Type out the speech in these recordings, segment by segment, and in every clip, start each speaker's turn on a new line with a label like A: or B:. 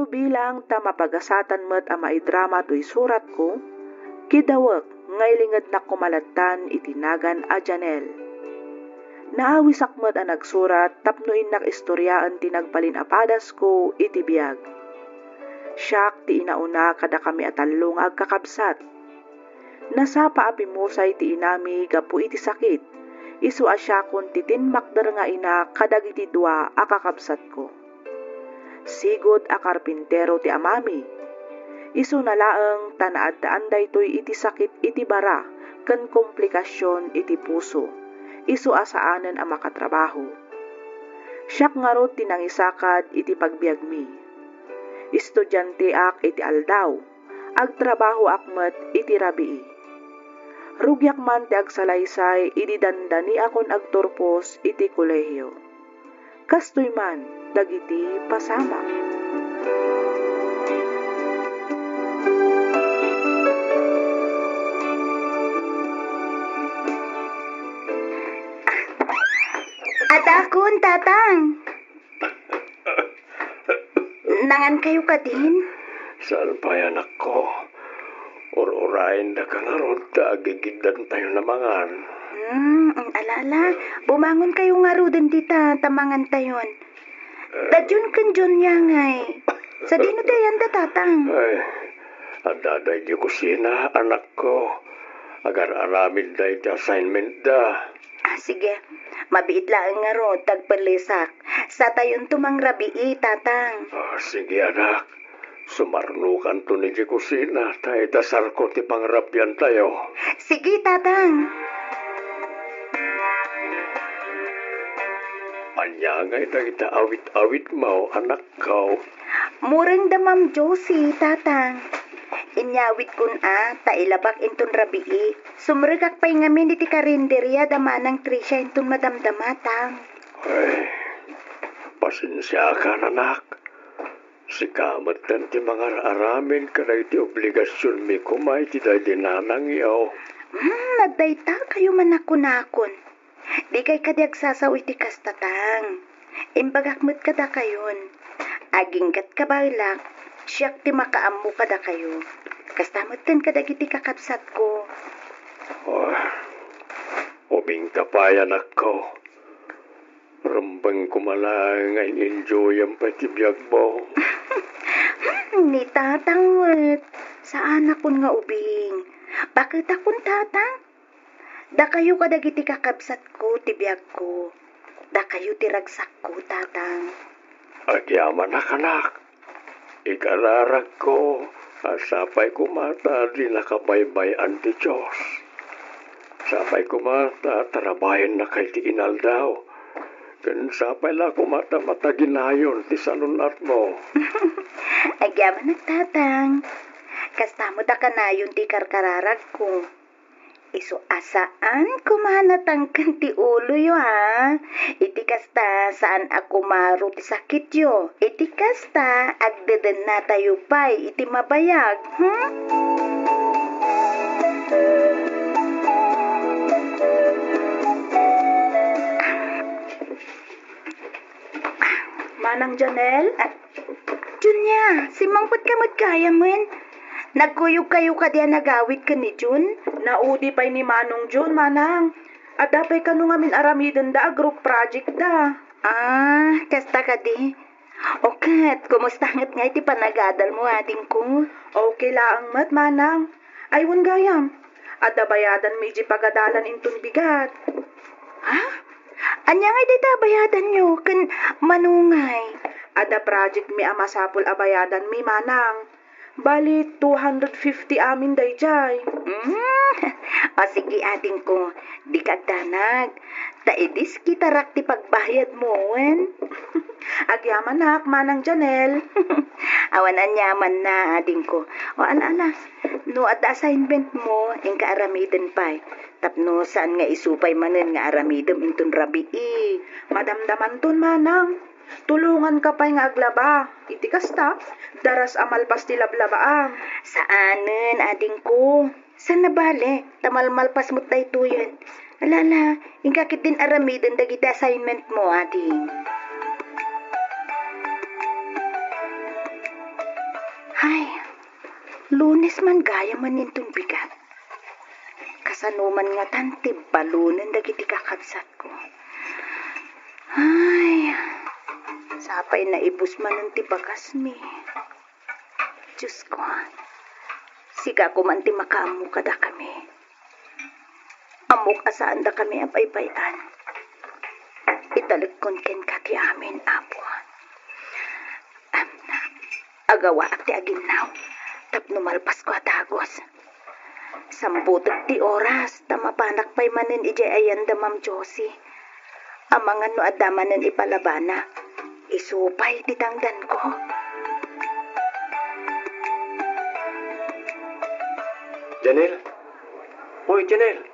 A: bilang ta mapagasatan met a maidrama to'y surat ko, kidawak ngay lingad na kumalatan itinagan a Janel. Naawisak met a nagsurat tapno inak istoryaan tinagpalin apadas ko iti biyag. Siyak ti inauna kada kami atalong agkakabsat. Nasapa apimusay ti inami gapu iti sakit. Isu asyakon ti tinmakder nga ina kadag iti dua akakabsat ko. Sigod a karpintero ti amami. Isu nalaeng tanaad daan daytoy iti sakit iti bara ken komplikasyon iti puso. Isu asaanen a makatrabaho. Siyak nga rod tinangisakad iti pagbiag mi. Estudyante ak iti aldaw. Agtrabaho akmet iti rabii. Rugyak man ti agsalaysay iti dandani akon agturpos iti kolehiyo. Kastoy man dagiti pasama.
B: At akon, tatang. Nangan kayo ka din?
C: Saan pa yan ako? Urain na ka nga ron, tagigidan tayo na mangan.
B: Ang alala, bumangon kayo nga ro din tita, tamangan tayon. Dadyon kan dyon niya ngay. Sa dino dayan da tatang?
C: Ay, adaday di kusina, anak ko. Agar-aramin da iti assignment da.
B: Sige, mabiit lang nga ro, tagpalisak. Sa tayon tumang rabii, tatang.
C: Sige anak, sumarnukan to ni di kusina, tayo dasar ko ti pangrapyan tayo.
B: Sige, tatang.
C: Anya ngay na kita awit-awit mo, anak ko.
B: Murang da Ma'am Josie, tatang. Inyawit kun tailabak inton rabii. Sumrigak pa'y ngamin iti karinderya damanang Trisha inton madamdamatang.
C: Ay, pasensya ka, anak. Sikamat kan ti mga aramin ka na iti obligasyon mi kumay ti day dinanang yaw.
B: Nagdayta kayo manakon-nakon. Di kay kadyag sasaw iti kastatang. Imbagakmet kada kayon. Aginggat kabalak, siyak ti makaammo kada kayo. Kastamutan kadag iti kakabsat ko.
C: Ubing kapayan ako. Rambang kumalang ay enjoy ang patibiyag mo.
B: Ni tatang, saan akon nga ubing? Bakit akon tatang? Da kayo kadag iti kakabsat ko, tibiyag ko. Da kayo ti ragsak ko, tatang.
C: Agyaman anak. Ikararag ko. Sapay kumata di nakabaybayan ti Diyos. Sapay kumata tarabayan na kay ti inaldaw. Kan sapay la kumata mataginayon ti sanunat mo.
B: Agyaman nagtatang. Kastamo da kanayon ti karkararag ko. Isu asaan kumanatang kan ti ulo yo ha. Iti kasta saan ako maro ti sakit yo. Iti kasta agdeden na tayo pa'y iti mabayag.
A: Manang Janel?
B: Junya, si mangpot ka magkaya man. Nagkuyog kayo ka diya nagawit ka ni Jun?
A: Naudi pa'y ni Manong Jun, manang. At dapay ka nung amin aramiden da, group project da.
B: Kasta ka di. Okay, kumusta ngat nga iti panagadal mo ading ko?
A: Okay laang mat, manang. Aywan gayam. At dabayadan mi iji pagadalan intun bigat.
B: Anya nga di bayadan nyo, kan manungay.
A: Ada project mi amasapul abayadan mi, manang. Bali, 250 amin dayjay.
B: O sige ading ko, di kagdanag. Taidis kita rak ti pagbayad mo, wen.
A: Agyaman nak, manang Janel.
B: Awan anyaman na ading ko. O ala, no at assignment mo, ing kaaramiden pa'y. Tapno saan nga isupay manen nga aramidem intun rabii.
A: Madamdaman tun, manang. Tulungan ka pa'y nga aglaba. Iti kasta, daras amalpas ti lablabaam.
B: Saanen, ading ko? Saan nabali? Tamalmalpas mo't daytoyen. Alala, ingkakit din aramiden dagiti assignment mo, ading. Ay, Lunes man gaya man intong bigat. Kasanuman nga tanti balunan dagiti kakabsat ko. Ay, sapay na ibus man ang tibagas mi. Diyos ko, siga ko man ti makaamu kada kami. Amok asaan da kami apaypayan. Italikon ken kati amin, apo. Agawa at ti aginaw, tapno malpas ko atagos. Sambutot ti oras, tamapanak pa'y manin ijay ayan da Ma'am Josie. Amangan no adamanan ipalabana, isupay ti tangdan ko.
C: Janelle? Hoy, Janelle!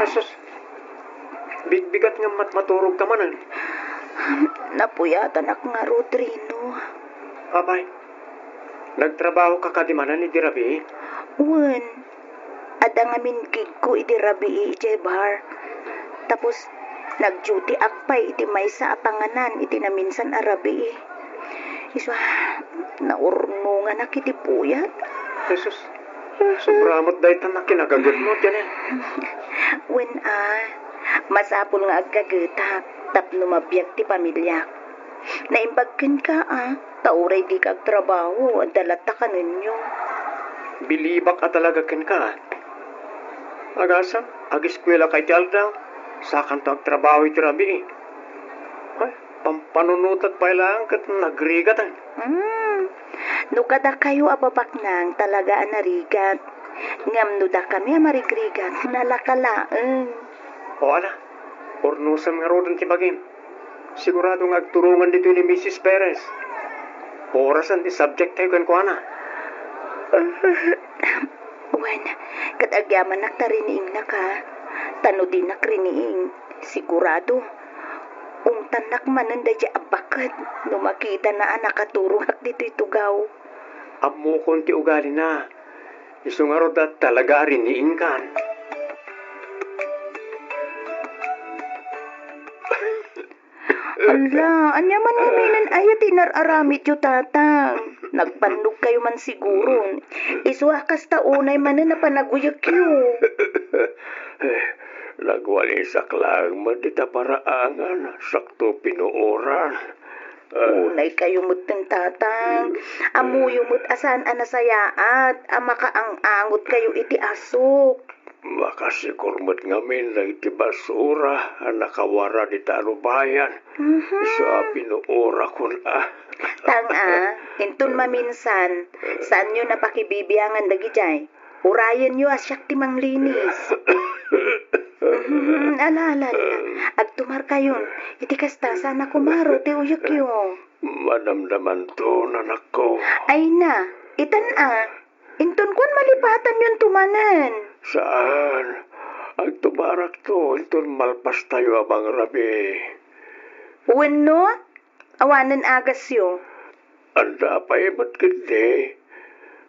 C: Asos, bigat nga maturog ka manan.
B: Napuyatan ako nga, Rodrino.
C: Abay, nagtrabaho ka kadimanan ni Dirabi?
B: Wen, ada nga minkig ko iti rabi iti bar. Tapos, nag-duty akpay iti may sa apanganan iti naminsan arabi. Iswa, naurnungan na kiti puyat.
C: Jesus, sobramot dahi tan na kinagagat mo, Janelle.
B: Wen masapul nga agkagetak, tapno mabiyag ti pamilya. Naimbagkin ka tauray di kag trabaho, dalata ka ninyo.
C: Bilibak ka talaga ken ka. Agasam, agiskwela kay ti Aldaw, sakan to agtrabaho iti rabi. Ay, pampanunutat pa ilang kat nagrigatan.
B: Nukada kayo ababak nang talaga anarigat. Ngam nuda kami amarigrigat, nalakalaan.
C: O ala, ornusan nga rodon ti bagim. Sigurado nga agturungan dito ni Mrs. Perez. Orasan ti subject tayo kan kuana.
B: Wen, katagyaman naktariniing na ka. Tano din nakriniing. Sigurado. Ungtan nakmanan da dya abakat. No makita na anak katurong hak dito itugaw.
C: Amukon ti ugali na. Iso nga rodat talaga riniing kan.
B: Ala, anya man kaminan ayat inararamit yu tatang. Nagpanlog kayo man siguro. Isuakas taunay man na panaguyak yu.
C: Nagwalisak lang man dita paraangan. Sakto pinuoran.
B: Unay kayo mutin tatang. Amuyo mut asan anasayaat. Amakaang-angot kayo iti asok.
C: Makasikurmat ngamin na iti basura. Nakawara di tanubayan. Isa pinuora kun
B: Intun maminsan. Saan nyo napakibibiyangan dagijay? Urayan nyo asyak ti manglinis. Ala. Agtumar kayon. Iti kasta sana kumaro ti uyak yo.
C: Madamdaman to, nanak ko.
B: Ay na, itan Intun kun malipatan yun tumanan.
C: Saan? Agtubarak to, itun malpas tayo abang rabi.
B: Wano? Awanan agas yo.
C: Anda pa ibat kiti.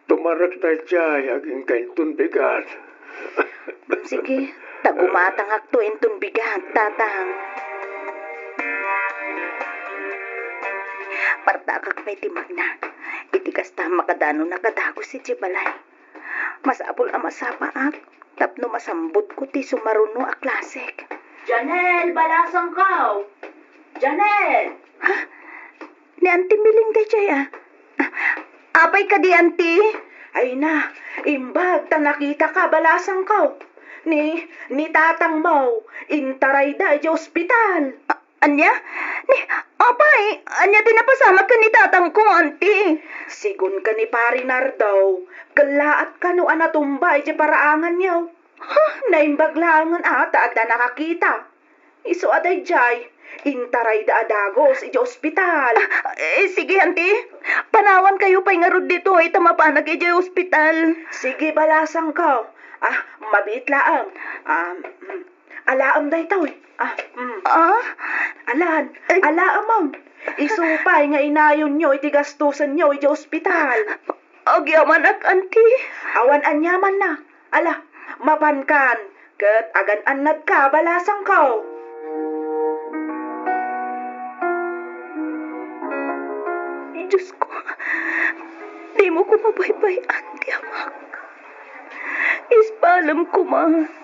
C: Tumarak na jay, aging kaintun bigat.
B: Sige, tagumatang akto intun bigat, tatang. Partakak may timag na. Itikas ta makadano nakadago si Jibalay. Masapul ang masapaak. Tapno masambot ko ti sumaruno a klasik.
A: Janelle, balasang kaw! Janelle!
B: Ha? Ni Auntie Miling de Jaya. Apay ka di, Auntie?
A: Ay na, imbag ta nakita ka, balasang kaw. Ni tatang mo, intaray da di ospital.
B: Anya? Apay, anya din napasama ka ni tatang ko, Auntie.
A: Sigun ka ni Pari Nardaw, galaat ka no anatumbay di paraangan yaw. Naimbaglangan ata at na nakakita. Iso aday jay, intaray da adagos iti ospital.
B: Sige, Auntie. Panawan kayo pa'y nga rod dito ay tamapanag iti ospital.
A: Sige, balasang ka. Mabit laang. Alaam day tawid. Alaam mo. Isupay nga inayon nyo, iti gastusan nyo, iti ospital.
B: Agyaman ak, Auntie.
A: Awan anyaman na. Ala, mapankan. Kat agan anad ka, balasang ka.
B: Imo ko mabaybayan, ti amak. Ispalam ko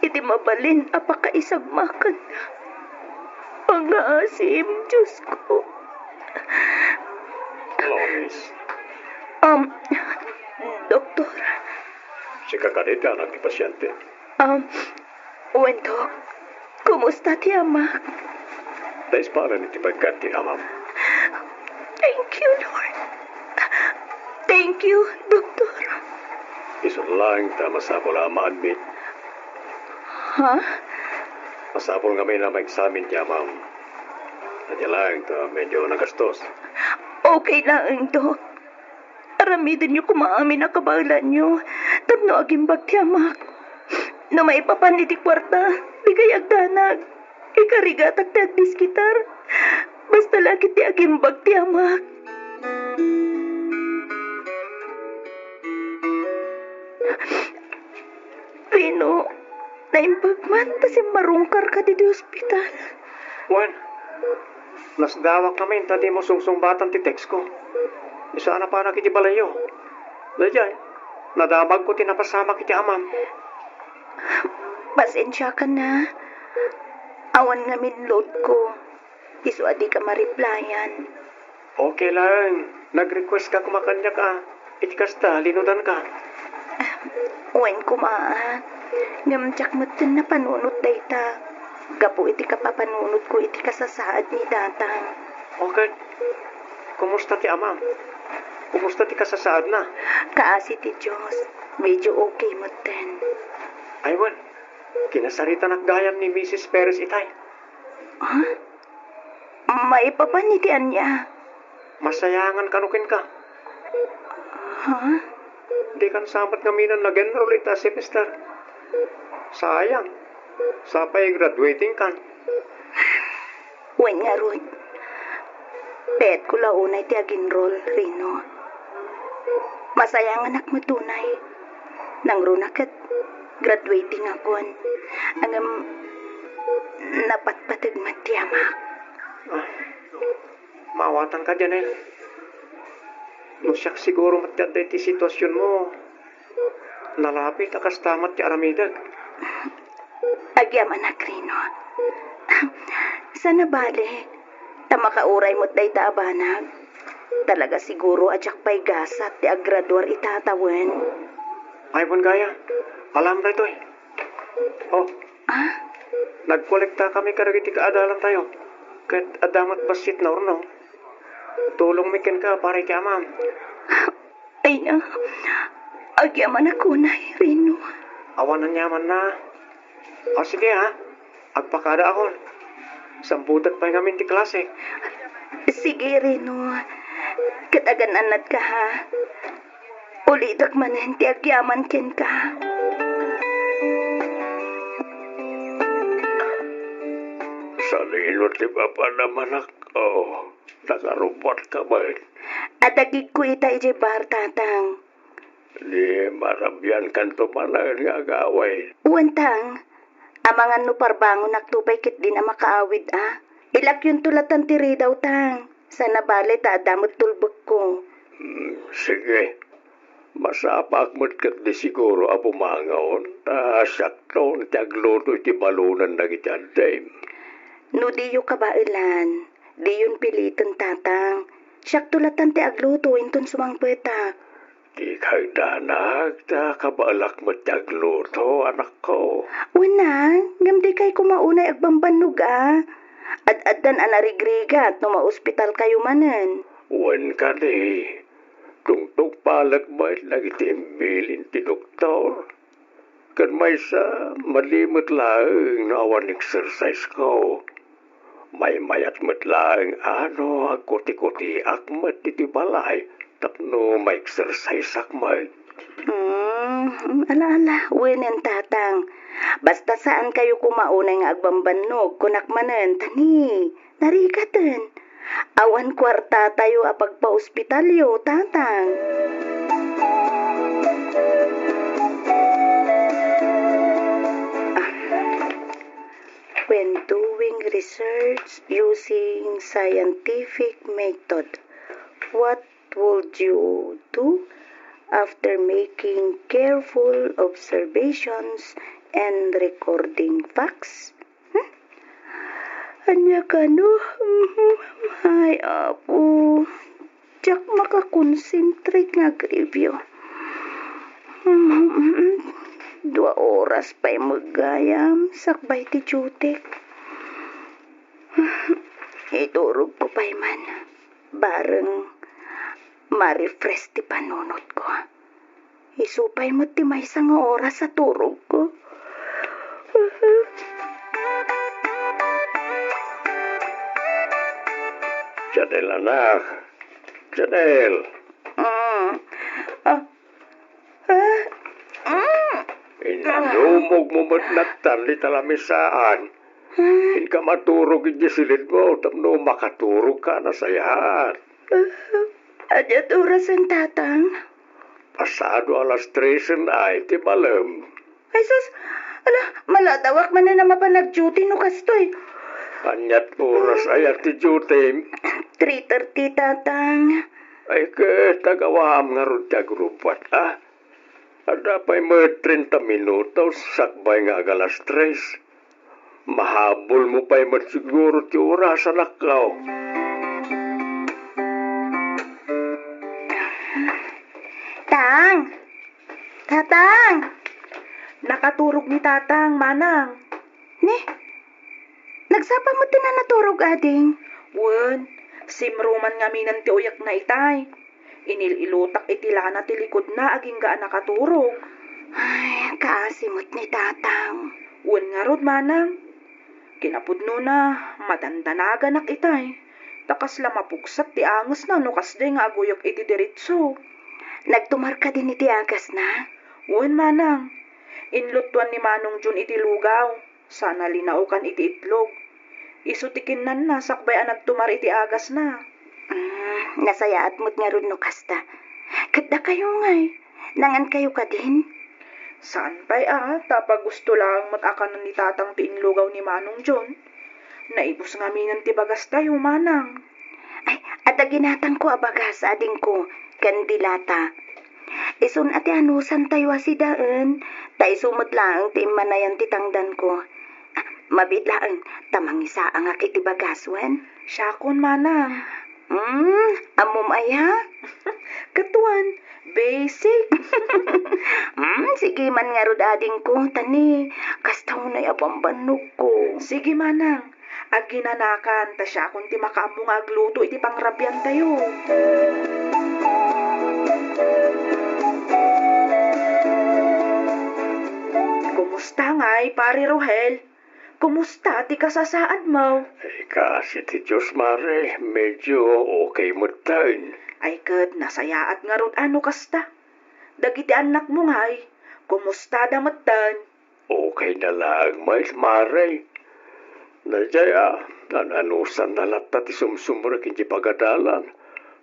B: iti mabalin apakaisagmakan na. Pangaasim, Diyos ko.
C: Lois,
B: Doktor,
C: si Kakanita ang pasyente.
B: Wendok, kumusta ti amak?
C: Dahil para ni Tipagkanti, amam.
B: Thank you, Lord. Thank you, Doktor.
C: Isun lang ta masapol ang ma-admit.
B: Ha?
C: Masapol nga may na ma-examine niya, ma'am. Nadya lang ta medyo nagastos.
B: Okay lang, Dok. Aramidin niyo kumaamin na kabalan niyo. Tapno agimbag ti amak. Na maipapan iti kwarta, ligay agdanag. Ikarigatag ti agdiskitar. Basta lagi ti agimbag ti amak. Rino, naimbag man kasi marungkar ka di hospital.
C: Juan, nasdawak kami tadi mo sungsungbatan ti text ko. Isana para kiti balayo. Dajay, nadamag ko tinapasama kiti amam.
B: Pasensya ka na. Awan nga minload ko. Isu adi ka mariplayan.
C: Okay lang. Nag-request ka kumakanya ka. Itikasta, linudan ka.
B: Uwan kumaan. Ngamtsak mo din na panunot dayta. Gapo iti ka papanunot ko iti kasasaad ni datang.
C: Okay. Kumusta ti amam? Kumusta ti kasasaad na?
B: Kaasi ti Diyos. Medyo okay mo din.
C: Aywan, kinasarita nakgayam ni Mrs. Perez itay.
B: Ha? Maipapanitian niya.
C: Masayangan kanukin ka.
B: Ha?
C: Di kan samat ngaminan nag-enroll ita semester. Sayang. Sapay graduating kan.
B: Uwan nga ron. Pet ko launay ti aginroll, Rino. Masayang anak mo tunay. Nang runakat, graduating akon. Angam, napatpatag matiyamak.
C: Maawatan ka dyan eh. Nusyak siguro matyaday ti sitwasyon mo. Nalapit akas tamat ti aramidag.
B: Agyam anak, Rino. Sana bale, tamakauray mo't day taabanag. Talaga siguro adyak pa'y gasat ti agraduar itatawen.
C: Ay, bon gaya. Alam na ito eh. Oh, nagkolekta kami karagiti kaadalan tayo. Kahit adamat basit na urno. Tulong mikin ka para kay amam.
B: Ay na, agyaman ako na, Rino.
C: Awanan yaman na. O sige ha, agpakada ako. Samputat pa ngamin ti klase.
B: Sige, Rino. Katagananat ka ha. Ulitak manen ti agyaman ken ka.
C: Sa lino ti Papa naman ako. Nakarupot ka ba?
B: At agig ko ita ijibar tatang.
C: Di marabyan kan tumanan nga agaway.
B: Uwantang, amangan no parbangon naktupay kit din na makaawid Ilak yung tulatan ti ridaw tang. Sana bale ta damot tulbog ko.
C: Sige. Masapak mo't kat di siguro apumangaon. Sakton tagluto iti balunan na kityanday.
B: No diyo kabailan. Di yun pilitan tatang. Siyak tulatan ti agluto inton sumang petak.
C: Di kay danag, ta kabalak mo't tagluto, anak ko.
B: Una, gamdi kay kumaunay agbambanog Ad-adan anarigrigat no ma-ospital kayo manen.
C: Wan ka di. Tungtong palak ba nagitimbilin ti doktor? Kan may sa malimot lang na awan exercise ko. May mayat mo't lang agkuti-kuti akmat iti balay. Tapno may exercise akmat.
B: Ala, wenen tatang. Basta saan kayo kumaunay nga agbambanog, kunak manen, tani, narikatan. Awan kwarta tayo apagpa-ospitalyo, tatang. When doing research using scientific method, what would you do? after making careful observations and recording facts. Anya ka no? Ay, apo. Diyak makakonsentrate nga review. 2 oras pa'y magayam, sakbay ti jutik. Iturog ko pa'y man, bareng ma-refresh ti panunot ko. Isupay mo ti may isang oras sa turog ko.
C: Janel, anak. Janel. Inanumog mo mo't natan di talamisaan. Hindi ka maturog hindi silid mo. Tapno makaturog ka na sayahan.
B: Adyat oras ang tatang.
C: Pasado alas 3 na iti malam.
B: Ay sus, ala, maladawak man na mapanag-duty no kastoy.
C: Anyat oras ay ati duty.
B: 3:30 tatang.
C: Ay ke, tagawam nga ron tiya grupat, ah. Ada pa'y mga 30 minutos, sakbay nga agalas 3. Mahabol mo pa'y siguro ti oras, anak ko.
B: Tang! Tatang!
A: Nakaturog ni tatang, manang.
B: Ni, nagsapa mo na naturog ading.
A: Wen, simruman nga minan ti uyak na itay. Inilutak itilana ti likod na aging gaan nakaturog.
B: Ay, kaasimot ni tatang.
A: Wen nga rod, manang. Kinapudno na, madandanagan ak itay. Takas lamapuksat ti angas na no kasday nga aguyok iti diritso.
B: Nagtumar ka din iti agas na?
A: Wen, manang. Inlutuan ni Manong Jun iti lugaw. Sana linaukan iti itlog. Isutikin nan na sakbay ang nagtumar iti agas na.
B: Nasayaat mo't nga ron no kasta. Kada kayo ngay. Nangan kayo ka din?
A: Saan pa'y tapag gusto lang matakanan ni tatang ti inlugaw ni Manong Jun. Naibos nga minan ti bagas tayo, manang.
B: Ay, at ginatang ko abagas ading ko, kandilata. Isun ati anusan tayo asidaan, ta isumot lang ti imanayan ti tangdan ko. Mabitlaan, tamang isa ang iti bagaswan.
A: Syakon, manang.
B: Amom aya?
A: Katuan, basic.
B: Sige man nga rod ading ko, tani, kastaw na yapambanog ko.
A: Sige, manang. Aginanakan, ta siya kung ti makaamong agluto iti pangrabyan tayo. Kumusta nga'y, pare Rohel? Kumusta ti kasasaad mo?
C: Ay kasi ti Diyos Mare, medyo okay mo tayo.
A: Ay kat, nasayaat nga rod ano kasta. Dagiti anak mo nga'y, kumusta damatan?
C: Okay na lang, mais Mare. Najaya, nananusan na lahat ti sumsumurak hindi pagadalan.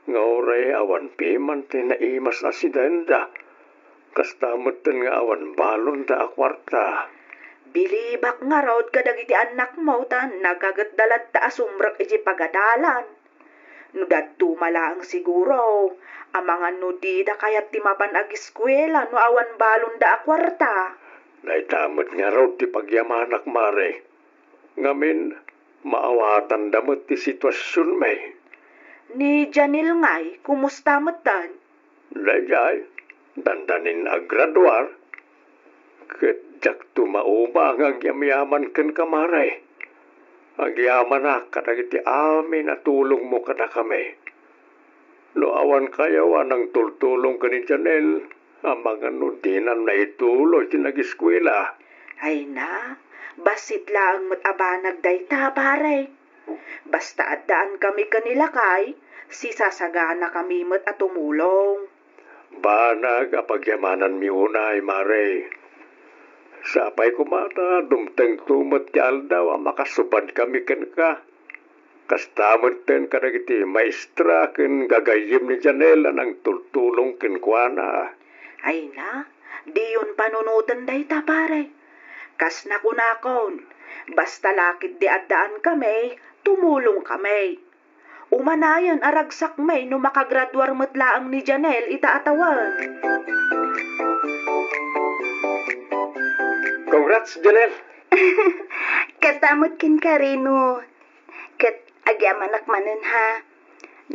C: Nga oray awan piman ti naimas asidenda. Kastamatan nga awan balon da akwarta.
A: Bilibak nga raod kadagiti anak mo ta nagagatdalat ta asumrak iti pagadalan. No dadto malaang siguro, ang mga nudida kayat ti mapan agiskwela no awan balon da akwarta.
C: Naitamot nga raw ti pagyamanak Mare. Ngamin, maawatan damot ti sitwasyon may.
A: Ni Janil nga'y, kumusta matan?
C: Dayay, dandanin agradwar. Kadyak tumaubang ang yamyaman ken kamaray. Ang yaman na kadagiti amin na tulong mo kada kami. No awan kayo anang tultulong ka ni Janel, ang mga nudinan na ituloy tinagiskwela.
A: Ay na, basit lang matabanag dayta pare. Basta addaan kami kanila kay, sisasagana kami mat at tumulong.
C: Banag apagyamanan mi unay, Mare. Sapay kumata, dumteng tumat ti aldaw, makasubad kami ken ka. Kastamot ten kadagiti maestra ken gagayim ni Janela nang tultulong ken kuana.
A: Ay na, di yun panunutan dayta pare. Kas nakunakon, basta lakit di addaan kami, tumulong kami. Umanayan aragsak may no makagraduar metlaang ni Janelle itaatawan.
C: Congrats, Janelle.
B: Kastamot kin ka rin, no. Kat agyamanak manen ha.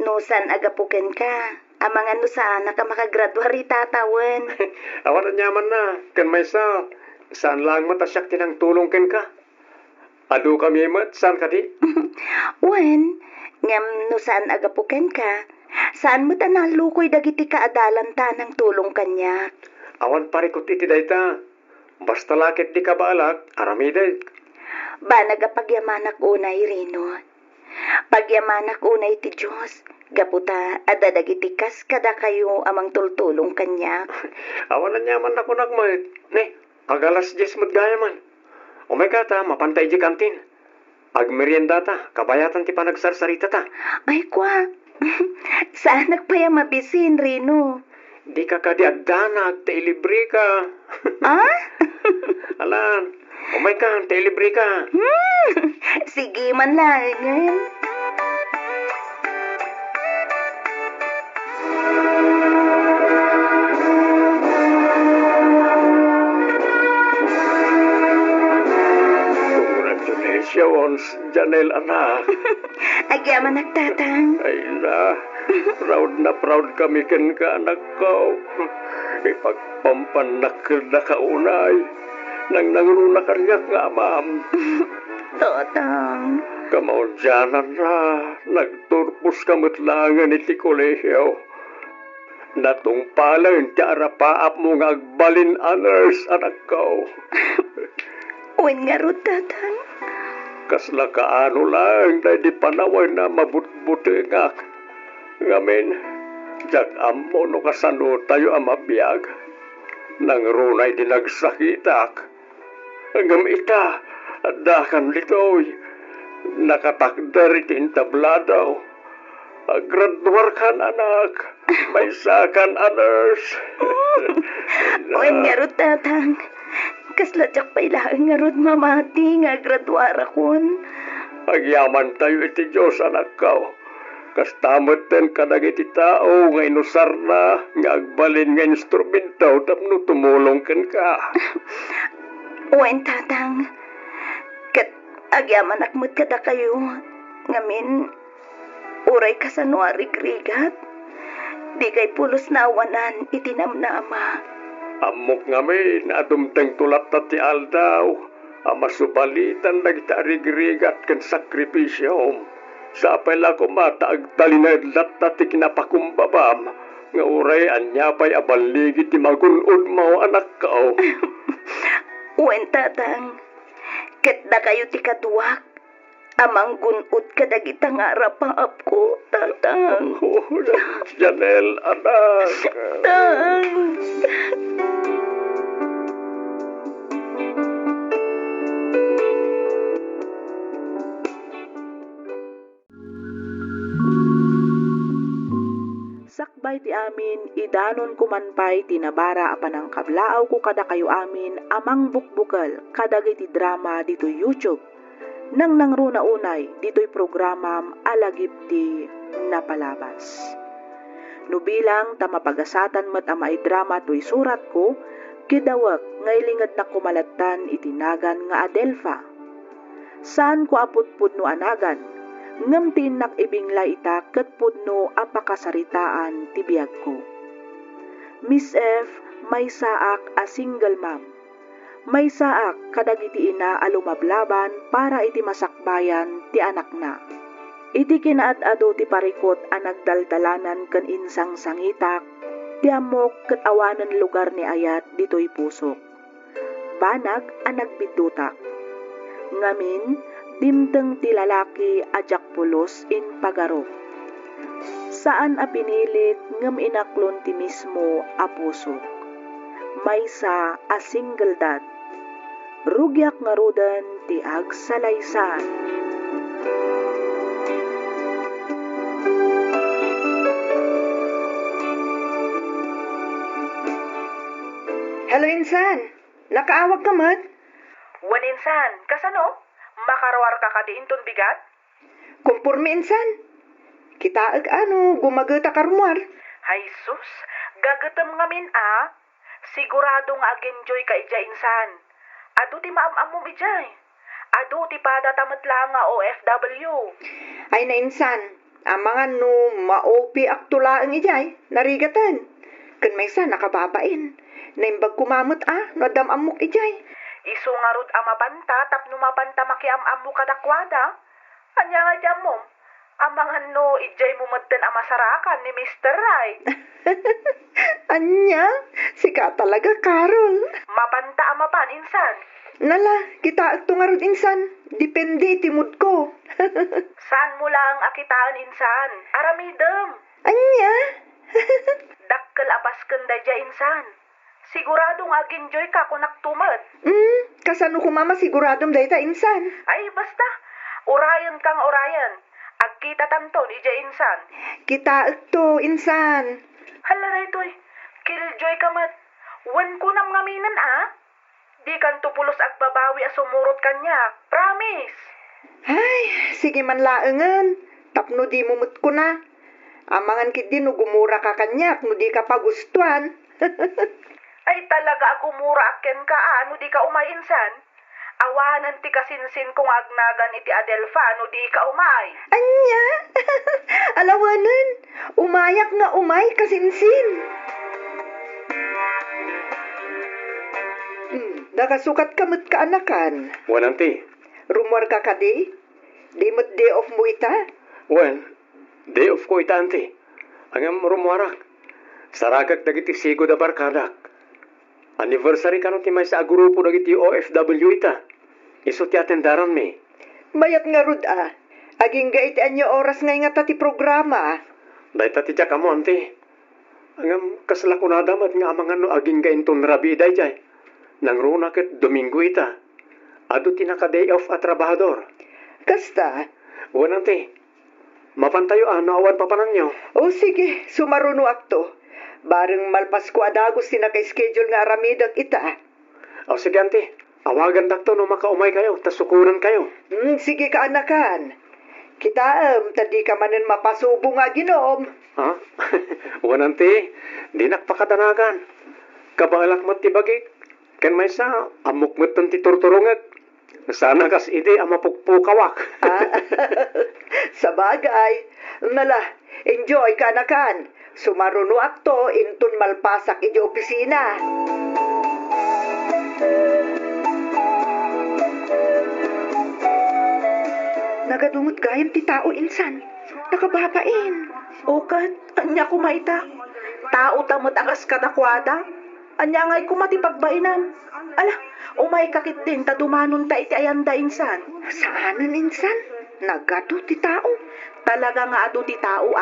B: Nusan agapuken ka. Amang ano sana ka makagraduar itatawan.
C: Awan na nyaman na. Kan may saan lang matasyak tinang tulong ken ka. Adu kami mat, saan ka di?
B: Wen, ngam nusan agapuken ka. Saan mo tanalukoy dagiti kaadalan ta ng tulong kanya?
C: Awan parikot iti dayta. Basta lakit di ka baalak, aramiday.
B: Ba nagapagyamanak unay rino. Pagyamanak unay ti Diyos. Gaputa adadagiti kas kada kayo amang tultulong kanya.
C: Awan na nyaman ako nagmait. Ne, agalas 10 gaya man. Umay ta, mapantay di kantin. Agmerienda ta, kabayatan ti panagsarsarita ta.
B: Ay kwa, saan nagpaya mabisin rino?
C: Di ka di agdanag, tailibre ka.
B: Ah?
C: Alan, umay ka, tailibre ka.
B: Sige man lang.
C: Congratulations, Janelle anak.
B: Agyaman nagtatang.
C: Ay na proud kami ken ka anak ko. Ipagpampanak na kaunay. Nang nangruna kanyak nga ma'am.
B: Totang.
C: Kamaudyanan na, nagturpos kamatlangan iti kolehiyo. Natungpalan ti arapaap mo nga agbalin honors anak ko.
B: Uwin nga ro, tatang.
C: Kasla kaano lang na di panaway na mabutbutengak. Ngamin, jak amo no kasano tayo amabiyag. Nang runay di nagsakitak. Hanggang ita, dakan litoy. Nakatakdar iti intabladaw. Graduar kan anak. May sakan honors.
B: Uwin nga ro, tatang. Kasladyak pa ilaan nga rod mamati nga graduara kon.
C: Agyaman tayo iti Diyos anak ko. Kastamot ten kadag iti tao nga inusar na nga agbalin nga instrumento tapno tumulong ken ka.
B: Uwen, tatang. Kat agyaman akmut kada kayo. Ngamin, uray ka sa nuari-grigat. Di kay pulos na awanan itinam na ama.
C: Amok ngamin, adumteng tulat na ti aldaw. Amasubalitan na kita rigrigat ken sakripisyom. Sa apela ko mata agtalinadlat na ti kinapakumbabam. Nga uray anyapay abaligi ti magunod mo anak ko.
B: Uwen, tatang. Ket da kayo ti kaduwak. Amang gunod kadagita nga rapaap ko, tatang.
C: Janelle, anak.
B: Tatang.
A: Sakbay ti amin, idanon kumanpay tinabara apan ang kablaaw ko kada kayo amin amang bukbukal kadagiti drama dito YouTube. Nang nangruna unay, dito'y programam alagip ti napalabas. Nubilang tamapagasatan met amay drama to'y surat ko, kidawak ngaylingad na kumalatan itinagan nga Adelfa. Saan ko apudpud no anagan, ngamtin nak ibingla ita ket pudno apakasaritaan ti biag ko. Miss F, may saak a single mom. May saak kadagiti ina alumablaban para iti masakbayan ti anak na. Iti kinaad-ado ti parikot a nagdaldalanan ken insang sangitak, ti amok ket awanen lugar ni ayat ditoy pusok. Banag a nagbidutak. Ngamin, dimteng ti lalaki ajak pulos in pagaro. Saan a pinilit ngem inaklon ti mismo a pusok. Maysa a single dad. Rugyak nga rudan ti agsalaysan.
D: Hello, Insan. Nakaawag ka mat?
A: Waninsan, kasano? Makarawar ka kadiinton bigat?
D: Kumpurmi, Insan. Kita gumagata karumar.
A: Hay sus, gagatam ngamin Sigurado nga ag-enjoy ka ija insan. Ado ti maam-amom ijay. Ado ti padatamat lang nga OFW.
D: Ay na insan, amangan no maopi aktulaan ijay, narigatan. Kan may sa nakababain. Naimbag kumamot no adam amok ijay.
A: Isu nga rod amapanta tapno mapanta makiam-amo kadakwada. Anya nga dyan mo. Amangan no ijay mo maten amasarakan ni Mr. Right.
D: Anya, sika talaga Carol.
A: Mapanta amapan insan.
D: Nala, kita nga rod insan. Depende timud ko.
A: Saan mo lang akitaan insan? Aramidem.
D: Anya?
A: Dakkel apas kanda dya insan. Siguradong ag-enjoy ka kung naktumat.
D: Kasano ko mama siguradong dayta insan.
A: Ay basta, orayan kang orayan. Agkita tanton ija insan.
D: Kita insan.
A: Hala na ito'y, killjoy ka mat. Wan ko nam ngaminan Di kan tupulos agbabawi sumurot kanya. Promise.
D: Ay, sige man laengan. Tapno di mumut ko na. Amangan kit din gumura ka kanyak no di ka pagustuhan.
A: Ay talaga agumura aken ka ano di ka umayinsan. Awanan ti kasinsin kung agnagan iti Adelfa no di ka umay.
D: Anya? Alawanan, umayak nga umay kasinsin. Nakasukat kamot ka anakan.
C: Walang ti.
D: Rumor ka kadi? Di mo't day off mo ita?
C: Well, day off ko ita anti. Angam rumuarak. Saragak dagiti sigo da barkadak. Anniversary kano ti may sa grupo dagiti OFW ita. Iso ti atendaran mi.
D: Mayat nga rud Aging gait anyo oras nga tati programa.
C: Dahita ti tiyaka mo anti. Angam kasla ko nadamat nga amangan no aging gain ton rabi day jay. Nang runa ket Domingo ita. Ado ti naka day off at trabahador.
D: Kasta?
C: Wanan ti. Mapantayo awan pa pananyo.
D: O sige, sumaruno akto. Bareng malpas ko adagos ti naka-schedule nga aramidak ita.
C: O sige anti. Awagan dakto no makaumay kayo. Tasukuran kayo.
D: Sige ka anakan. Kita tadi ka manen mapasubo nga ginom.
C: Ha? Wanan ti. Di nakpakadanagan. Kabalak mo ti bagik. Ken may sa amok mo ti turturungat. Sana kas ide amapukpukawak.
D: Sa bagay. Nala, enjoy ka anakan. Sumaruno akto intun malpasak iti opisina. Nagadumot gayam ti tao insan. Nakababain.
A: Okat, anya kumaita. Tao tamot angas kadakwada. Anya nga'y kumati pagbainan. Ala, umay kakit din tadumanon ta iti ayanda insan.
D: Saanan insan? Nagado ti tao.
A: Talaga nga ado ti tao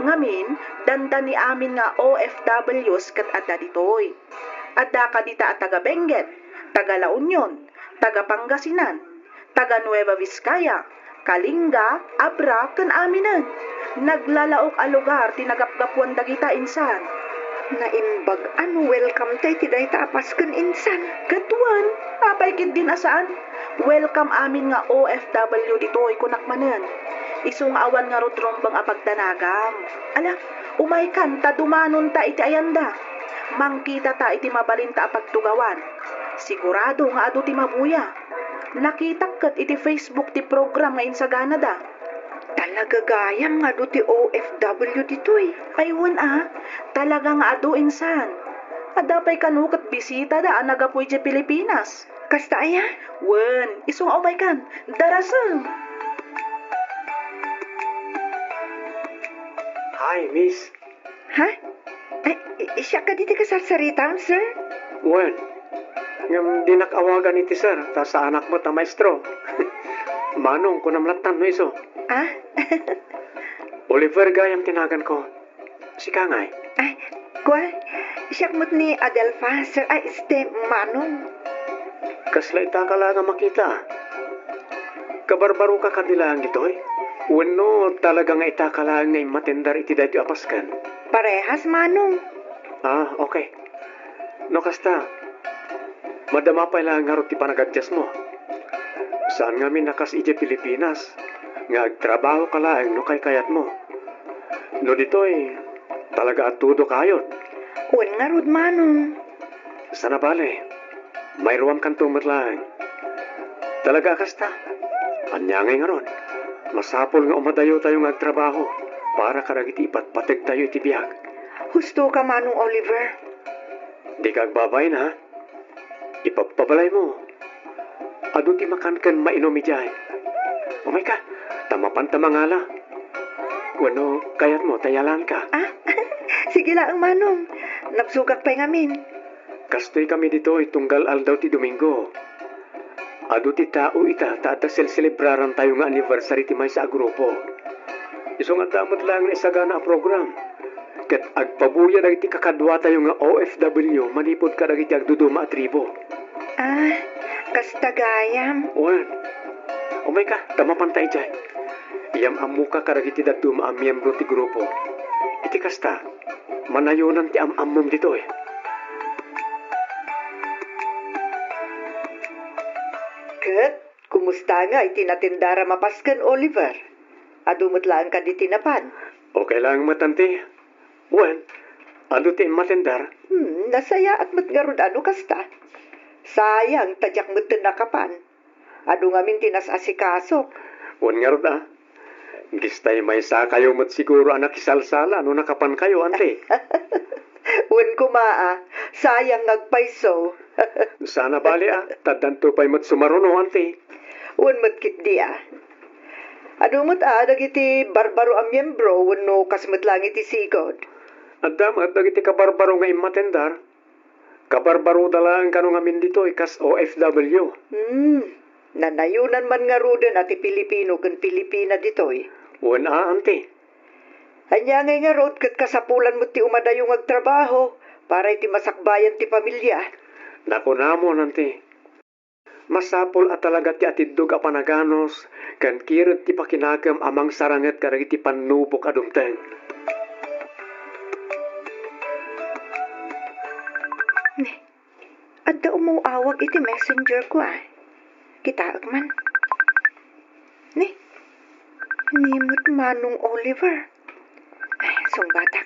A: ngamin, danda ni amin nga OFWs kat adda ditoy. Adda ka dita at taga Benguet, taga La Union, taga Pangasinan, taga Nueva Vizcaya, Kalinga, Abra, kan aminan. Naglalaok a lugar tinagapgapuan dagita insan.
D: Naimbag welcome tayo ti dayta apasken insan.
A: Katuan, apay kid din asaan. Welcome amin nga OFW ditoy kunak manen. Isung awan nga rotrombang apagdanagam. Ala, umay kan ta dumanon ta iti ayanda. Mangkita ta iti mabalinta apagtugawan. Sigurado nga ado ti mabuya. Nakitak kat iti Facebook ti program nga insagana da.
D: Talaga gayam nga do ti OFW ditoy.
A: Aywan talaga nga ado insan. Adapay kanukat bisita da nagapoy ti Pilipinas.
D: Kasta aya?
A: Wen, isung umay kan. Darasang.
C: Hi, miss.
D: Ha? Ay, siya ka dito kasarsaritan, sir?
C: Wen, ngam di nakawagan iti sir, ta sa anak mo ta maestro. Manong ko namlatan no iso. Oliver gayam tinagan ko. Si Kangay.
D: Ay, kwa, siya mo't ni Adelfa, sir. Ay, manong.
C: Kasla ita ka lang makita. Kabarbaro ka kadilang ito'y. Wano talaga nga ita ka lang ngay matendar iti dati apaskan.
D: Parehas, manong.
C: Okay. No kasta, madama pa ilang harot ti panagadjas mo. Saan nga minakas iti Pilipinas? Nga agtrabaho ka lang no kay kayat mo. No dito'y talaga atudo kayot.
D: Wan nga rod manong.
C: Sana bale, mayroon kang tumatlang. Talaga kasta. Anyangay nga ron. Masapol nga umadayo tayo nga trabaho para karagiti ipatpatig tayo iti biyag.
D: Husto ka manong Oliver.
C: Di kag babay na. Ipapabalay mo. Ado ti makankan mainom ijay. Umay ka, tamapan tamangala. Wano, kayat mo, tayalan ka.
D: Sige lang manong. Nagsugak pa ngamin.
C: Kastoy kami dito itunggal aldaw ti Domingo. Ado ti tao ita, taata celebraran tayo nga anniversary ti may sa grupo. Iso nga damot lang na isagana a program. Kat agpabuya na iti kakadwa tayo nga OFW, manipod ka na iti agduduma at tribo.
D: Kastagayam.
C: Wan, umay ka, tamapantay dyan. Iyam amu ka karagiti daduma ang miyembro ti grupo. Iti kasta, manayonan ti amam dito eh.
D: Kat, kumusta nga itinatindara mapaskan Oliver? Adumot lang ka di tinapan.
C: Okay lang matanti. Wan, ado ti matendar.
D: Nasaya at matgarod ano kasta. Sayang, tadyak mo't nakapan. Ado ngamin tinas asikasok.
C: Wan nga rod ah. Gistay may sa kayo mo't siguro anak isalsala. Ano nakapan kayo, ante?
D: Wan kumaa, sayang ngagpaiso.
C: Sana bali ah. Tadanto pa'y mo't sumaruno, ante.
D: Wan matkit di ah. Ado mo't dagiti barbaro ang miyembro, wano kasmat lang iti sigod.
C: At damat, dagiti kabarbaro nga imatendar. Kabarbaro dalang kano ngamin dito, ikas OFW.
D: Nanayunan man nga ruden ati Pilipino kan Pilipina ditoy.
C: Wan ante.
D: Anya ngay nga rod kat kasapulan mo ti umadayong agtrabaho para iti masakbayan ti pamilya.
C: Naku namon, ante. Masapol at talaga ti atidog a panaganos, kan kirot ti pakinagam amang saranget karag iti panubok adumteng.
D: Adda umuawag iti messenger ko ah. Kitaag man. Nimot manong Oliver. Ay, sungbatak.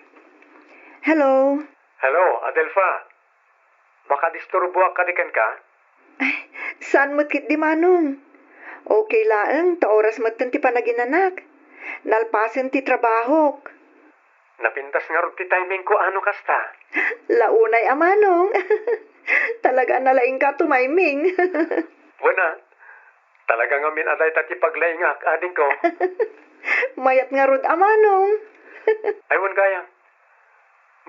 D: Hello?
C: Hello, Adelfa. Baka disturbo ka dikan ka?
D: Saan mo't kit di manong? Okay laang, ta oras mo't ti panaginanak. Nalpasen ti trabaho.
C: Napintas nga rin ti timing ko ano kasta.
D: Launay amanong. Talaga nalaing ka tumayming.
C: Wana, talaga nga min aday tati paglayngak, ading ko.
D: Mayat nga rod amanong.
C: Aywan gayang,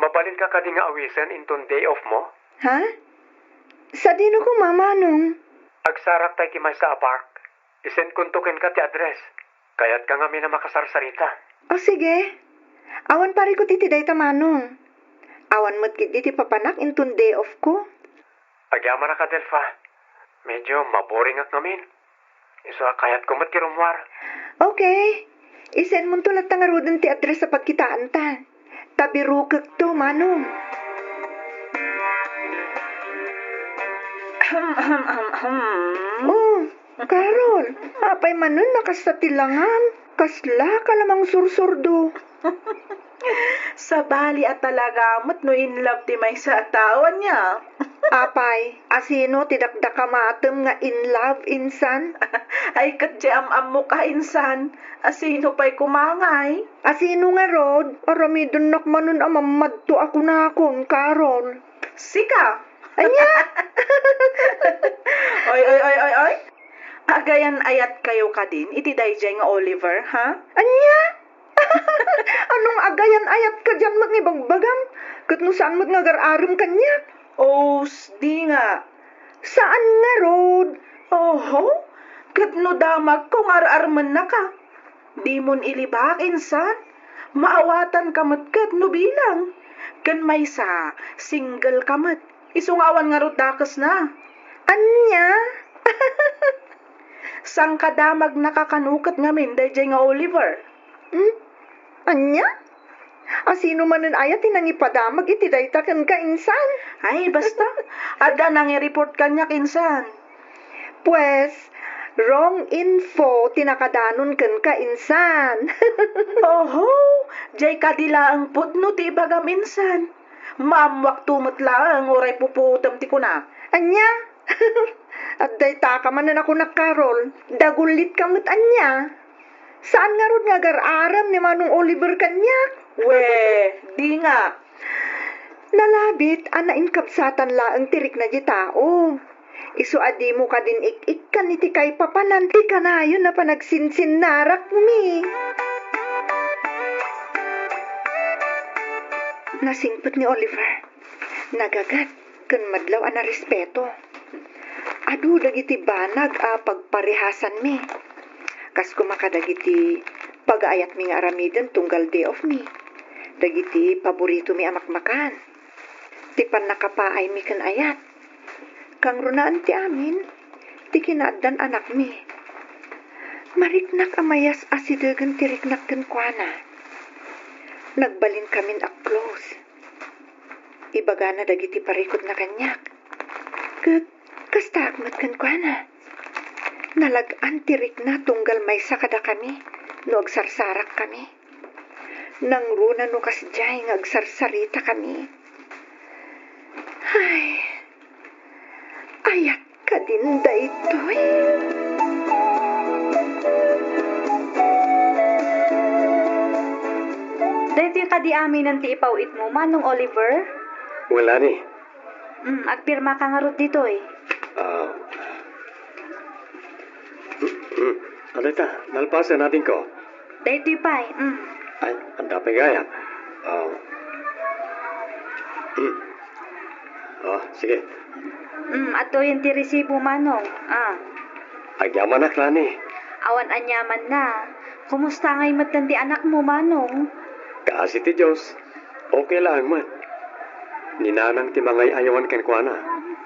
C: mabalin ka kadi nga awisan inton day off mo?
D: Ha? Sa dino ko mamanong?
C: Agsarak tayo kimay sa park. Isend kuntukin ka ti address. Kaya't ka nga min na makasarsarita.
D: O sige. Awan pari ko titi day tamanong. Awan mo't kit ti papanak inton day off ko.
C: Agyaman na ka, Delfa. Medyo maboring at namin. Iso kayat ko matirumwar.
D: Okay. Isend mo tulat nga rodin ti address sa pagkitaan ta. Tabirukak to, manong. Oh, Carol. Apay manon nakastatilangan. Kasla ka lamang sursurdo.
A: Sa bali at talaga mo't no in love ti may sa atawan niya.
D: Apay, asino tidakdaka matem nga in love insan?
A: Ay kat di am mo ka insan. Asino pa'y kumangay?
D: Asino nga rod? Aramidon nakmanon amamadto ako na akong, Carol.
A: Sika!
D: Anya?
A: Oy. Agayan ayat kayo ka din, iti dayjay nga Oliver, ha?
D: Anya? Anong agayan ayat ka dyan magnibagbagam? Kat no saan mo't nga gararam kanya?
A: Oh, di nga.
D: Saan nga rod?
A: Oho, kat no damag kung ar-arman na ka. Di mon ilibak, insan. Maawatan kamat kat no bilang. Kan may sa single kamat. Isungawan nga rod dakas na.
D: Anya?
A: Sang kadamag nakakanukat ngamin dayjay nga Oliver.
D: Anya? Asino manen ayat tinang ipadamag iti daytakan ka insan?
A: Ay, basta. Ada nang i-report kanya kinsan.
D: Pues, Wrong info, tinakadanon ken ka insan.
A: Oho, jay kadila ang pudno ti ibaga minsan. Maamwak tumot lang, oray puputam ti kuna.
D: Anya? At day ka man na ako nakarol, dagulit kamot anya. Saan nga rod nga gar-aram ni Manong Oliver kanya?
A: We, di nga.
D: Nalabit, anain kapsatan laang tirik na di tao. Isu adi mo ka din ik-ik kan iti kay papananti ka na yun na panagsinsin narak mi. Nasingpot ni Oliver. Nagagat, kan madlaw na respeto. Adu dagiti banag a pagparehasan mi. Kas kumakadagiti pag-aayat mi nga aramidan tunggal day of me. Dagiti paborito mi amakmakan. Tipan nakapaay mi kan ayat. Kang runaan ti amin, ti kinaadan anak mi. Mariknak amayas asidagan ti riknak kan kuana. Nagbalin kamin ak close. Ibaga na dagiti parikot na kanyak. Kasta akmat kan kuana. Nalagaan tirik na tunggal may sakada kami, no agsarsarak kami. Nang runa no kasjay ng agsarsarita kami. Ay, ayat ka din da ito'y.
B: Dito ka di amin ang ti ipawit mo, Manong Oliver?
C: Wala ni.
B: Agpirma ka nga rot dito eh.
C: Ano ita? Nalpasan natin ko.
B: Dito pa eh.
C: Ay, ang dapat gaya. Sige.
B: Ato yung ti resibo, Manong.
C: Agyaman na, Klani.
B: Awan anyaman na. Kumusta nga'y matandi anak mo, Manong?
C: Kaasi ti Diyos. Okay lang man. Ninanang ti mangay ayawan ken kuana.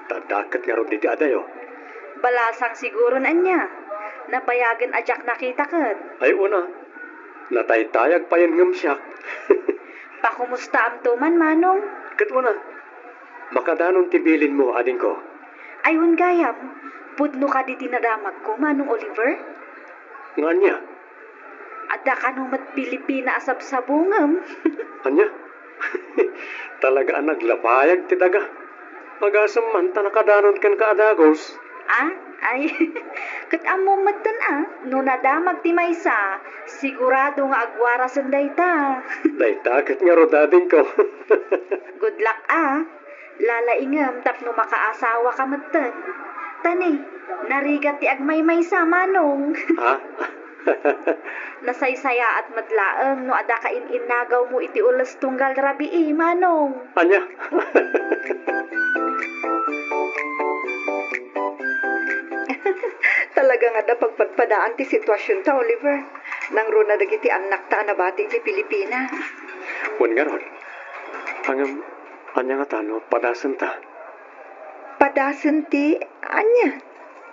C: Tadakat nga ron diti adayo.
B: Balasang siguro na niya. Nabayagan ajak nakita kat.
C: Ay una. Nataytayag pa yan ngam siyak.
B: Pakumusta am tuman, Manong?
C: Kat una. Makadanon tibilin mo, ading ko.
B: Ayun gayam. Pudno ka di tinadamag ko, Manong Oliver?
C: Nga niya.
B: Ada ka nung mat Pilipina asab sa bungam.
C: Anya? Talaga ang naglapayag ti daga. Magasam man ta nakadanon kan kaadagos.
B: Ay, kat amo matan no nadamag ti maysa, sigurado nga agwarasan dayta.
C: Dayta kat nga rodading ko.
B: Good luck lalaingam tapno makaasawa ka matan. Tani, narigat ti agmay maysa, Manong.
C: Ha?
B: Nasaysaya at madlaang no ada ka inagaw mo iti ulas tunggal rabi Manong.
C: Anya?
D: Talaga nga da pagpadpadaan ti sitwasyon ta, Oliver. Nang runa dagiti anak ta anabati ti Pilipina.
C: Wan nga ron. Anya nga tano, padasan ta.
D: Padasan ti anya.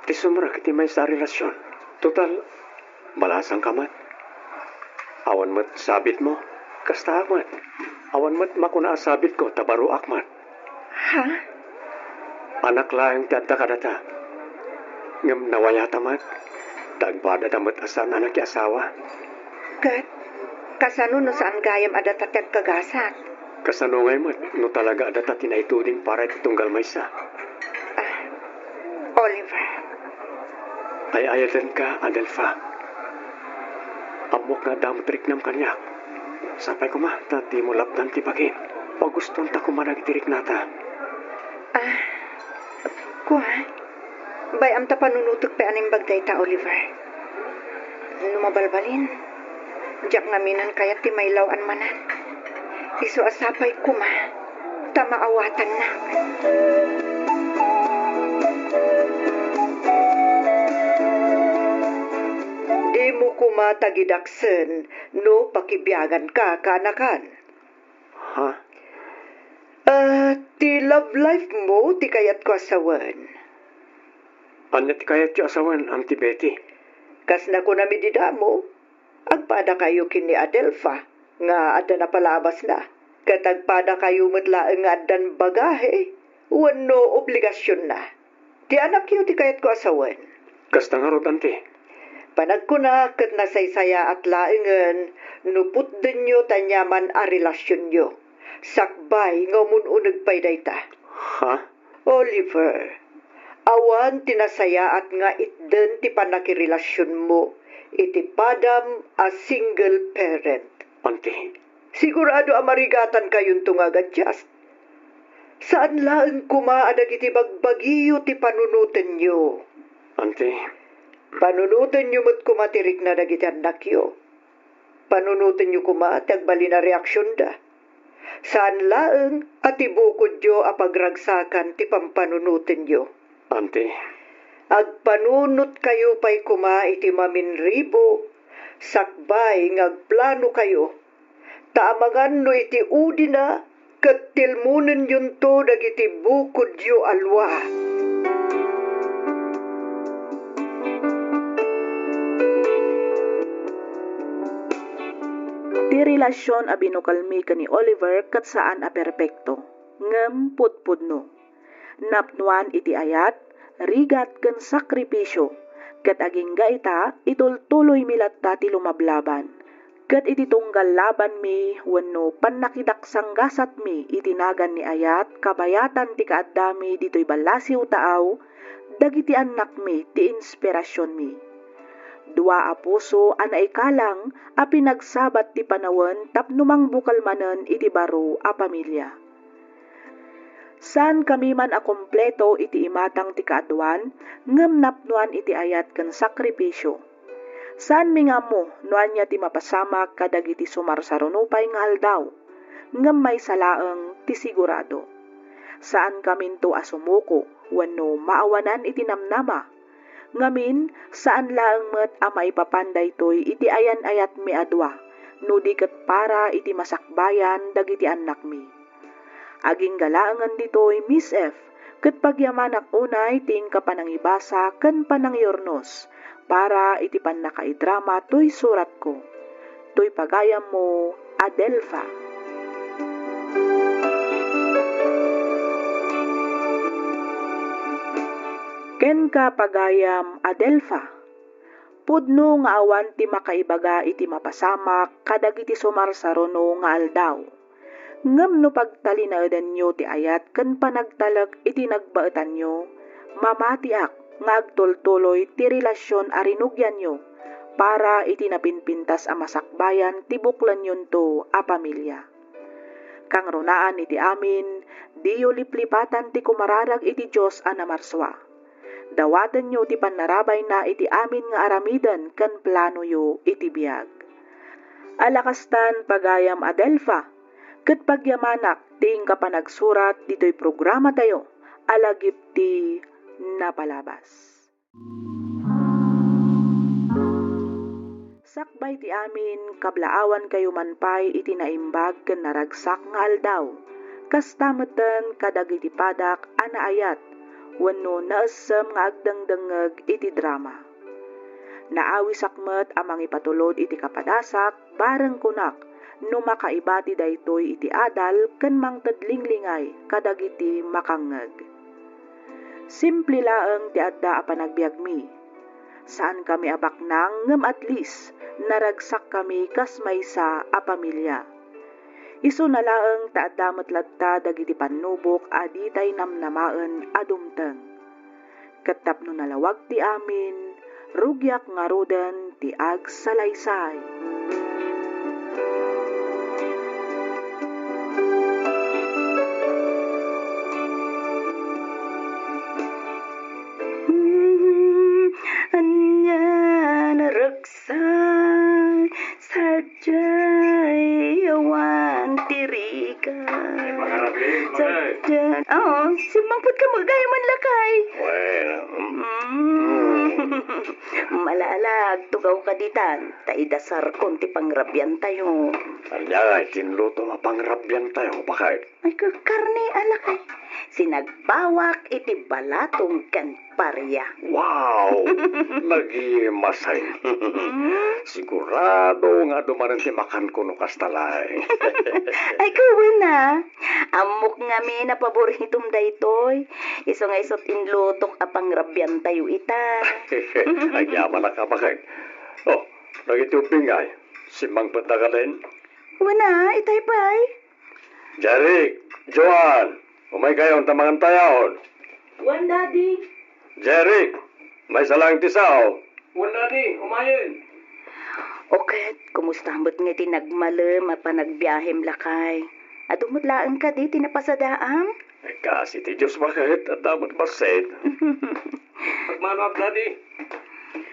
C: Ti sumra kiti may sa relasyon. Total, balasang kamat. Awan mat sabit mo, kasta akmat. Awan mat makuna sabit ko, tabaro akmat.
D: Ha?
C: Anak lang ti adda kadata. Ngam nawayata mat. Dagbada damat asan anak ki asawa.
D: Kat, kasano no saan gayam ada tatag kagasat.
C: Kasanungay mat, no talaga adata tinaituding para itunggal maysa.
D: Oliver.
C: Ay ayatan ka, Adelfa. Amok nga damtrik nam kanyak. Sapay ko ma, tati mo lapdan ti bagin. Paguston ta kumanagtirik nata.
D: Kuha. Bayam ta panunutok pa aning bagday ta, Oliver. Numabalbalin. Diyak ngaminan kayat ti maylawan manan. Isu asapay kuma. Tamaawatan na. Di mo kuma tagidaksen no pakibiyagan ka kanakan.
C: Ha?
D: Ti love life mo ti kayat ko asawan.
C: Anya ti kayat ti asawan ang ti Betty.
D: Kas na ko na midida mo, agpada kayo kini Adelfa, nga ada na palabas na. Katagpada kayo matlaang nga adan bagahe, wano obligasyon na. Ti anak yun ti kayat ko asawan.
C: Kasta nga rod, ante.
D: Panagkuna ket nasaysaya at laengen, nuput din nyo tanyaman a relasyon nyo. Sakbay nga mununag pay dayta.
C: Ha?
D: Oliver, awan tinasaya at nga itden ti panakirelasyon mo, iti padam a single parent.
C: Ante.
D: Sigurado amarigatan kayong tungagadjast. Saan laeng kumaadag iti bagbagiyo ti panunutan nyo?
C: Ante.
D: Panunutan nyo mo't kumatirik na dagiti anak yo. Panunutan nyo kumatag bali na reaksyon da. Saan laeng at ibukod yo apagragsakan ti pampanunutan nyo.
C: Ante.
D: Agpanunot kayo pa'y kuma iti maminribo, sakbay ngagplano kayo. Taamangan no iti udi na, kat tilmunan yun to dagiti bukod yo alwa.
A: Ti relasyon a binukalmi ka ni Oliver kat saan a perpekto. Ngem putpudno. Napnuan iti ayat, rigat ken sakripisyo. Kat aging gaita, itultuloy milatta ti lumablaban. Kat iti tunggal laban mi, wenno pannakidaksang gasat mi itinagan ni ayat, kabayatan ti kaaddami dito'y balasiw taaw, dagiti anak mi ti inspirasyon mi. Dua a puso a naikalang a pinagsabat ti panawen tapno mangbukal manen iti baro a pamilya. San kami man a kompleto iti imatang ti kaadwan, ngem napnuan iti ayat ken sakripisyo. San mi nga mo nuan niya ti mapasamak kadagiti sumarsarunupay nga aldaw, ngem may salaeng ti sigurado. Saan kaminto a sumuko, wenno maawanan iti namnama, ngamin saan laeng met a maipapanday toy iti ayan-ayat mi adwa, no di ket para iti masakbayan dagiti anak mi. Aging galaangan ditoy Miss F, ket pagyamanak unay ting kapanangibasa ken panangiornos, para iti pannakaidrama toy surat ko. Toy pagayam mo, Adelfa. Ken ka pagayam Adelfa. Pudno nga awan ti makaibaga iti mapasamak kadagiti sumarsarono nga aldaw. Ngem no pagtalinaedan nyo ti ayat ken panagtalag iti nagbaetan nyo, mamatiak nga agtultuloy ti relasyon a rinugyan nyo para iti napinpintas a masakbayan ti buklan yun to a pamilya. Kang runaan iti amin, diyo liplipatan ti kumararag iti Diyos a namarswa. Dawatan nyo ti panarabay na iti amin nga aramidan ken plano yo iti biag. Alakastan pagayam Adelfa, ket pagyamanak ting kapanagsurat dito'y programa tayo, alagip ti napalabas. Sakbay ti amin, kablaawan kayo manpay iti naimbag ken naragsak nga aldaw, kastameten kadagiti padak ana ayat, wenno naessem nga agdengdengeg iti drama. Naawi sakmet amang ipatulod iti kapadasak, bareng kunak, no makaibati daytoy iti adal ken mangtedlinglingay kadagiti makangeg. Simple laeng ti adda a panagbiag mi. Saan kami abaknang ngem at least naragsak kami kas maysa a pamilya. Isu na laeng ta adda metlatta dagiti pannubok aditay namnamaen adumteng. Ket tapno nalawag ti amin, rugyak nga roden ti agsalaysay.
B: Anya naragsay sadyay awan tirikan. Sadyan. Oh, simampot ka magay man lakay.
C: Well,
B: Malaalag, tugaw ka ditan. Taidasar kon ti pangrabyan tayo.
C: Anya nga, tinluto mapangrabyan tayo. Bakit?
B: Ay, karne alakay. Sinagbawak iti balatong kan parya.
C: Wow! Nag-imasay. Sigurado nga dumanan ti makan ko no kastalay.
B: Ay, kawan na. Amok nga mi na paboritom daytoy. Iso nga isot inlutok apang rabyan tayo ita.
C: Ay, yaman na ka bakit? Oh, nagituping ay. Simang patagalan.
B: Wana, itay pay.
C: Jeric, Joan, umay kayo ang tamangan tayaon.
A: Wan, Daddy.
C: Jeric, may salang tisaw. Wan, Daddy, umayin.
B: Okay, kumusta mo't nga tinagmalem at panagbiyahem lakay? At umudlaan ka di, tinapasadaam?
C: Ay, kasi ti Diyos bakit? At dapat basit. Pagmano ak, Daddy.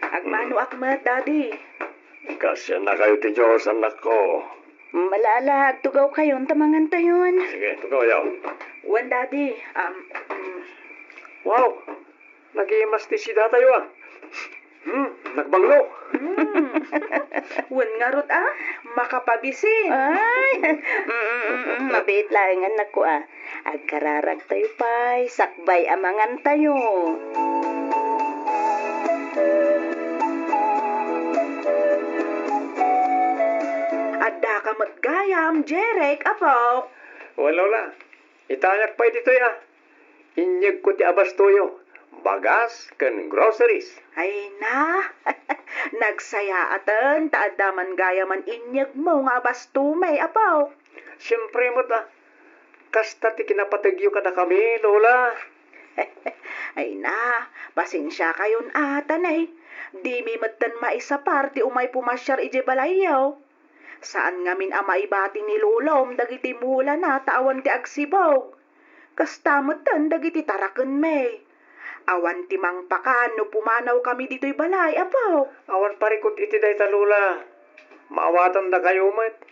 A: Agmano akmat, Daddy.
C: Kasi na kayo ti Diyos, anak ko.
B: Malalag, tugaw kayon, tamangan tayon.
C: Sige, tugaw yaw.
A: Wan, Daddy.
C: Wow, nag-imastisida tayo ah. Nagbanglo.
A: Wan nga rot makapabisin.
B: Ay, mabait lang ang anak ko Agkararag tayo pay, sakbay amangan tayo.
A: Adda ka matgayam, Jeric, apo.
C: Wala la. Itayak pa dito ya. Inyag ko ti abas toyo. Bagas ken groceries.
A: Ay na, nagsaya atan, taadaman gayaman inyag mo nga bastumay, apaw.
C: Siyempre mo ta. Kasta ti kinapatagyo ka na kami, Lola.
A: Ay na, pasensya kayon atanay. Di mi matan maisa party umay pumasyar ije balayaw. Saan ngamin maibati ni Lulom, dagiti mula na tawan ti agsibog. Kasta matan dagiti taraken may. Awan ti mangpakan no pumanaw kami dito'y balay, apaw.
C: Awan parikot iti dayta, Lola. Maawatan da kayo met.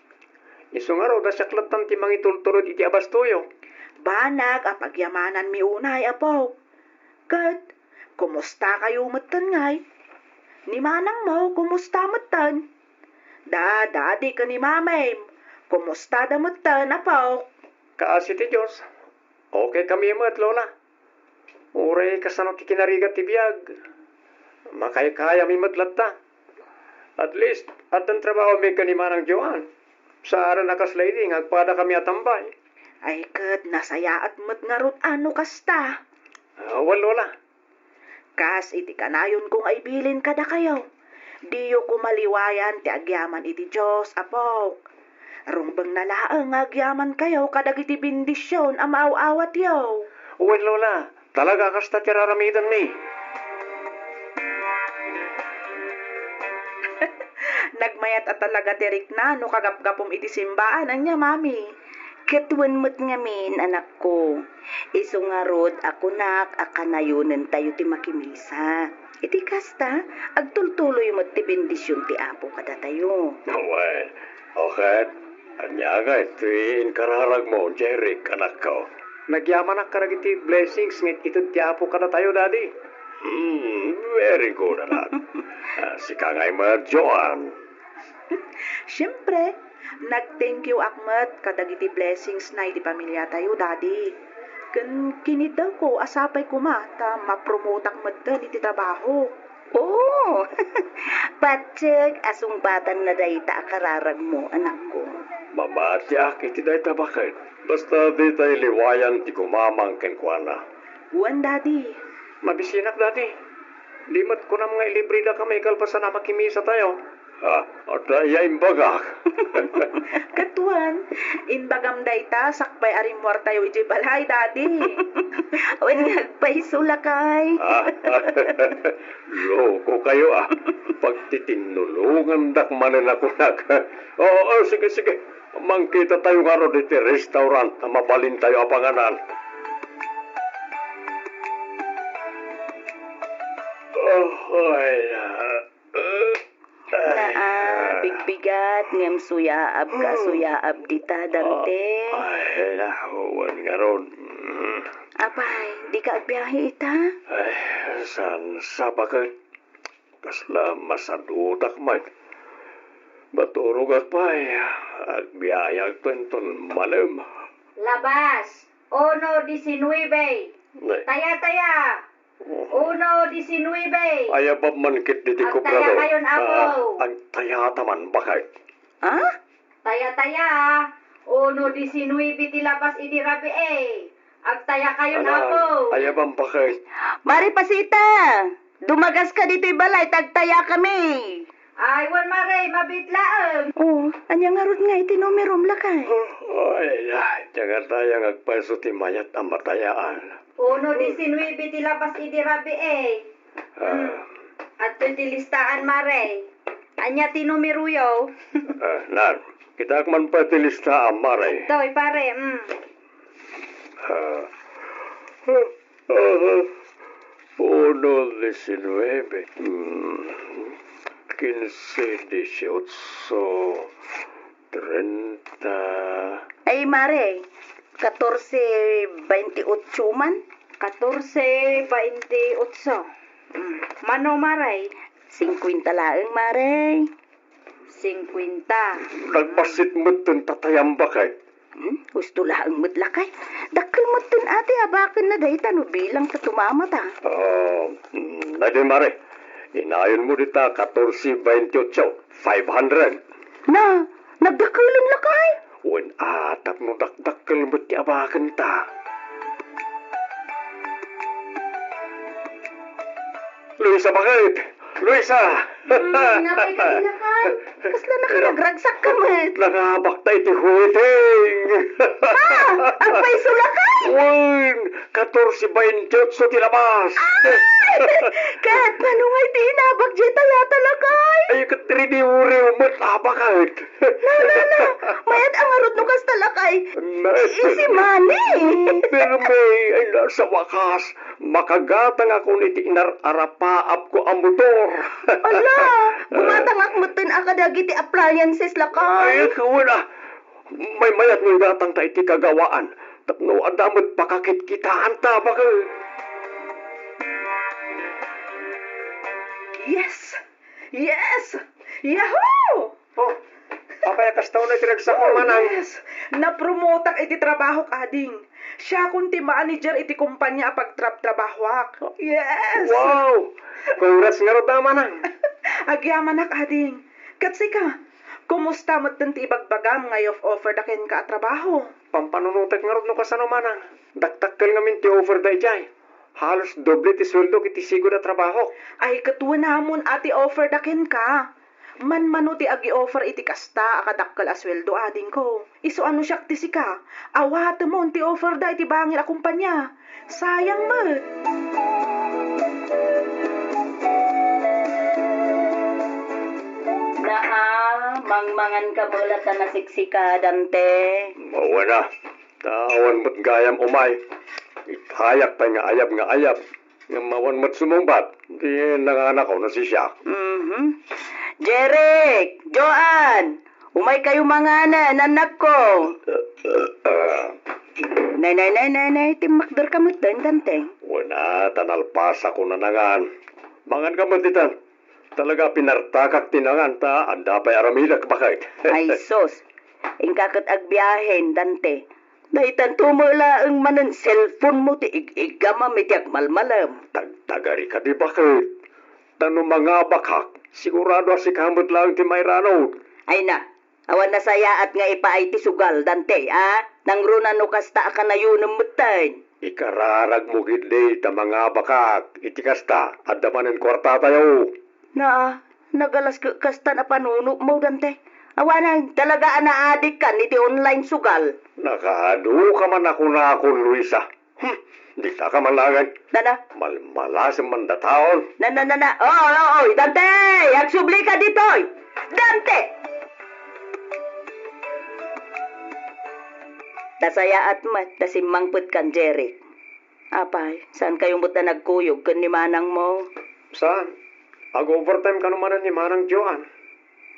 C: Isungaro da saklatan ti mangitulturod iti abas toyo.
A: Banag apagyamanan mi unay, apaw. Kat, kumusta kayo matan ngay? Ni manang mo, kumusta matan? Dadi ka ni mamay, kumusta da matan, apaw?
C: Kaasi ti Diyos. Okay kami met, Lola. Uray kasano ti kinarigat ti biyag. Makaya-kaya mi matlatta. At least, at ang trabaho may kanimanang Joan. Sa aran na kasliding, agpada kami atambay.
A: Ay kat, nasaya at matngarot ano kasta.
C: Lola.
A: Kas iti kanayon kung ay bilin kada kayo. Diyo kumaliwayan ti agyaman iti Diyos, apo. Rungbang nalaang agyaman kayo kadag iti bindisyon amaaw-awat yaw.
C: Lola. Talaga kasta ti raramidan ni.
A: Nagmayat at talaga tirik na no kagapgapom iti simbaan anya mami.
B: Katuan mo't ngamin, anak ko. Iso nga rod, ako nak, akanayunan tayo ti makimisa. Iti kasta, agtultuloy mo't ti bendisyon ti apo kada tayo.
C: Well, okay. Anya nga ito inkararag mo, Jeric, anak ko. Nagyaman ang karagiti blessings ngit ito ti apo kada tayo, Daddy. Very good, anak. Si Kangay mo, Joan.
A: Siyempre, nag-thank you akmat kadagiti blessings na iti pamilya tayo, Daddy. Kinid daw ko, asapay ko mata, mapromote akmat dan iti trabaho.
B: Oh, patseg, asungpatan na dayta akararag mo, anak ko.
C: Mabati iti dahi bakit. Basta di tayo liwayan ti kumamang kenkwana.
A: Wan, Daddy.
C: Mabisinak, Daddy. Limat ko na mga ilibrida kami kalpasa na makimisa tayo. At imbagak.
A: Katuan, inbagam dayta, sakpay arimwar tayo iti balay, Daddy.
B: Awan nagpaisula kay.
C: Loko kayo Pag titinulungan dakmanan ako nak. Sige. Mangkita tayo nga ro diti restaurant na mabalin tayo apanganan.
B: Bigbigat, ngem suyaab ka, suyaab dita, dante.
C: Ay, nahuwan nga ron.
B: Apay, di ka agbiyahe ita?
C: Ay, san sa bakit? kasla masadutak man. Baturog at pa'y, agbiayag penton malam.
B: Labas. 1:19. Taya. 1:19.
C: Aya ba man kit diti ko,
B: Ang taya
C: brother?
B: kayon ako.
C: Ang taya taman, bakit?
D: Ha?
B: Taya. 1:19 ti labas iti rabi eh. Agtaya kayon ako.
C: Aya ba bakit?
D: Mari Pasita, dumagas ka dito balay, tagtaya kami.
B: Ay, wan mare, mabitlaang.
D: Oh, anya nga rod nga itinumirom lakay.
C: Ay, jangan tayo ngagpaso ti mayat ang matayaan.
B: 1:19 ti labas iti rabi eh. At ti listaan mare. Anya ti numeruyo.
C: Nan, kita man patilista ang maray.
B: Toy pare.
C: 1:19. 15, 18, 30.
D: Ay mare, 14:28 man.
B: 14:28. Mano maray?
D: 50 laeng mare.
B: 50.
C: Nagpasit mo itong tatayang bakit?
D: Gusto laang madlakay. Dakkel mo tun ate abakan na dahi tano bilang katumamata.
C: Nadin mare, inayon mo dita 14:28, 500.
D: Na, nagdakkelan lakay.
C: Wen atap mo dakdakkel mo ti abakan ta. Luisa, bakit? Luisa!
B: Napay ka dilakay.
D: Kasla nakanagragsak ka met.
C: Nangabak tayo ti huiting!
D: Ang paiso lakay.
C: Wen, 14:28 ti labas!
D: Kahit manungay di inabag jeta yata lakay.
C: Ay, katri di uri umot abakit!
D: Mayat ang arot no kasta lakay. Isi mani.
C: Pero may, ay nasa wakas, makagatang ako niti inararapaap ko ang motor.
D: Ala, gumatangak mo tun akadagi ti appliances lakay.
C: Ay, wala. May mayat ng gatang ta iti kagawaan. Tapno adamot pakakit kitaan ta, bakit?
A: Yes! Yahoo!
C: Oh, papaya kastaw na tinagsak mo manang.
A: Yes! Napromotak iti trabaho kading. Siya kung ti manager iti kumpanya pagtrabahwak. Yes!
C: Wow! Congrats nga rin manang.
A: Agyaman na kading. Katsi ka, kumusta mo ti ibagbagam ngay of offer da ken ka at trabaho?
C: Pampanunutek nga rin no kasano manang. Daktakkel nga min ti over da ijay. Halos doble ti sweldo kiti sigo na trabaho.
A: Ay katuwa namon ati offer da ken ka. Man ti agi offer iti kasta akadakkal asweldo ading ko. Iso ano siya ti sika. Awat mo ti offer da iti bangin a kumpanya. Sayang mo.
D: Mangmangan ka mula ta nasiksika, Dante.
C: Mawala. Tawan mo't gayam umay. Ithayak pa nga ayab. Nga mawan mo't sumumbat. Di nanganak ko na si siya.
D: Jeric, Joan, umay kayo mga anak ko. Nay, timakder ka mo din, Dante.
C: Wala, tanalpas ako na nangan. Mangan ka mo titan. Talaga pinartakak tinangan ta, anda pa'y aramilak bakit?
D: Ay sos, ingkakot agbiyahen, Dante. Daitan tumula ang manan cellphone mo ti igama mitiag malmalam.
C: Tagtagari ka di bakit? Tano mga bakak, sigurado si kamot lang ti mayrano.
D: Ay na, awan na saya at nga ipaay ti sugal, Dante, Nang runa no kasta ka na yun ang mutan.
C: Ikararag mo gidli ta mga bakak, itikasta, at damanin kwarta tayo.
D: Nagalas kasta na panuno mo, Dante. Awanan, talaga anaadik ka niti online sugal.
C: Nakahado ka man ako na akong Luisa. Di ta ka malangan.
D: Nana?
C: Malmalas ang mandataon.
D: Oy, Dante! Agsubli ka dito, Dante! Tasaya at mat, tasimangput kan Jeric. Apay, saan kayong buta nagkuyog kun ni manang mo?
C: Saan? Ag-overtime ka naman ni Manang Joan.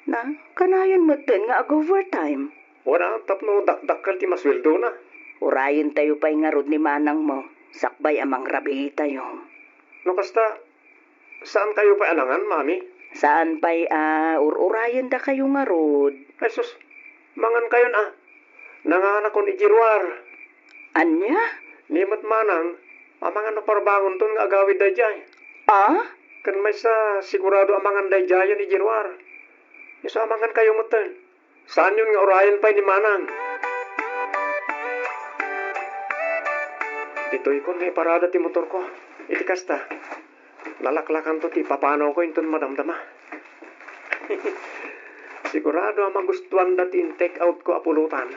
D: Na, kanayon mo din nga ag-overtime.
C: Wala, tapno dakdakal ti masweldo na.
D: Urayon tayo pa'y nga rod ni manang mo. Sakbay amang rabi tayo.
C: No kasta, saan kayo pa alangan, mami?
B: Saan pa'y ururayan da kayo nga rod?
C: Ay sus, mangan kayo na. Nanganak ko ni Jirwar.
B: Anya?
C: Nimot manang, amangan na parbangon ton nga agawid da jay. Kan may sa sigurado amangan da jay ni Jirwar. Isa amangan kayo mutan. Saan yun nga urayan pa ni manang? Dito'y ko may parada ti motor ko. Iti kasta. Lalaklakan to ti papanaw ko inton madamdama. Sigurado ang magustuhan datin take out ko apulutan.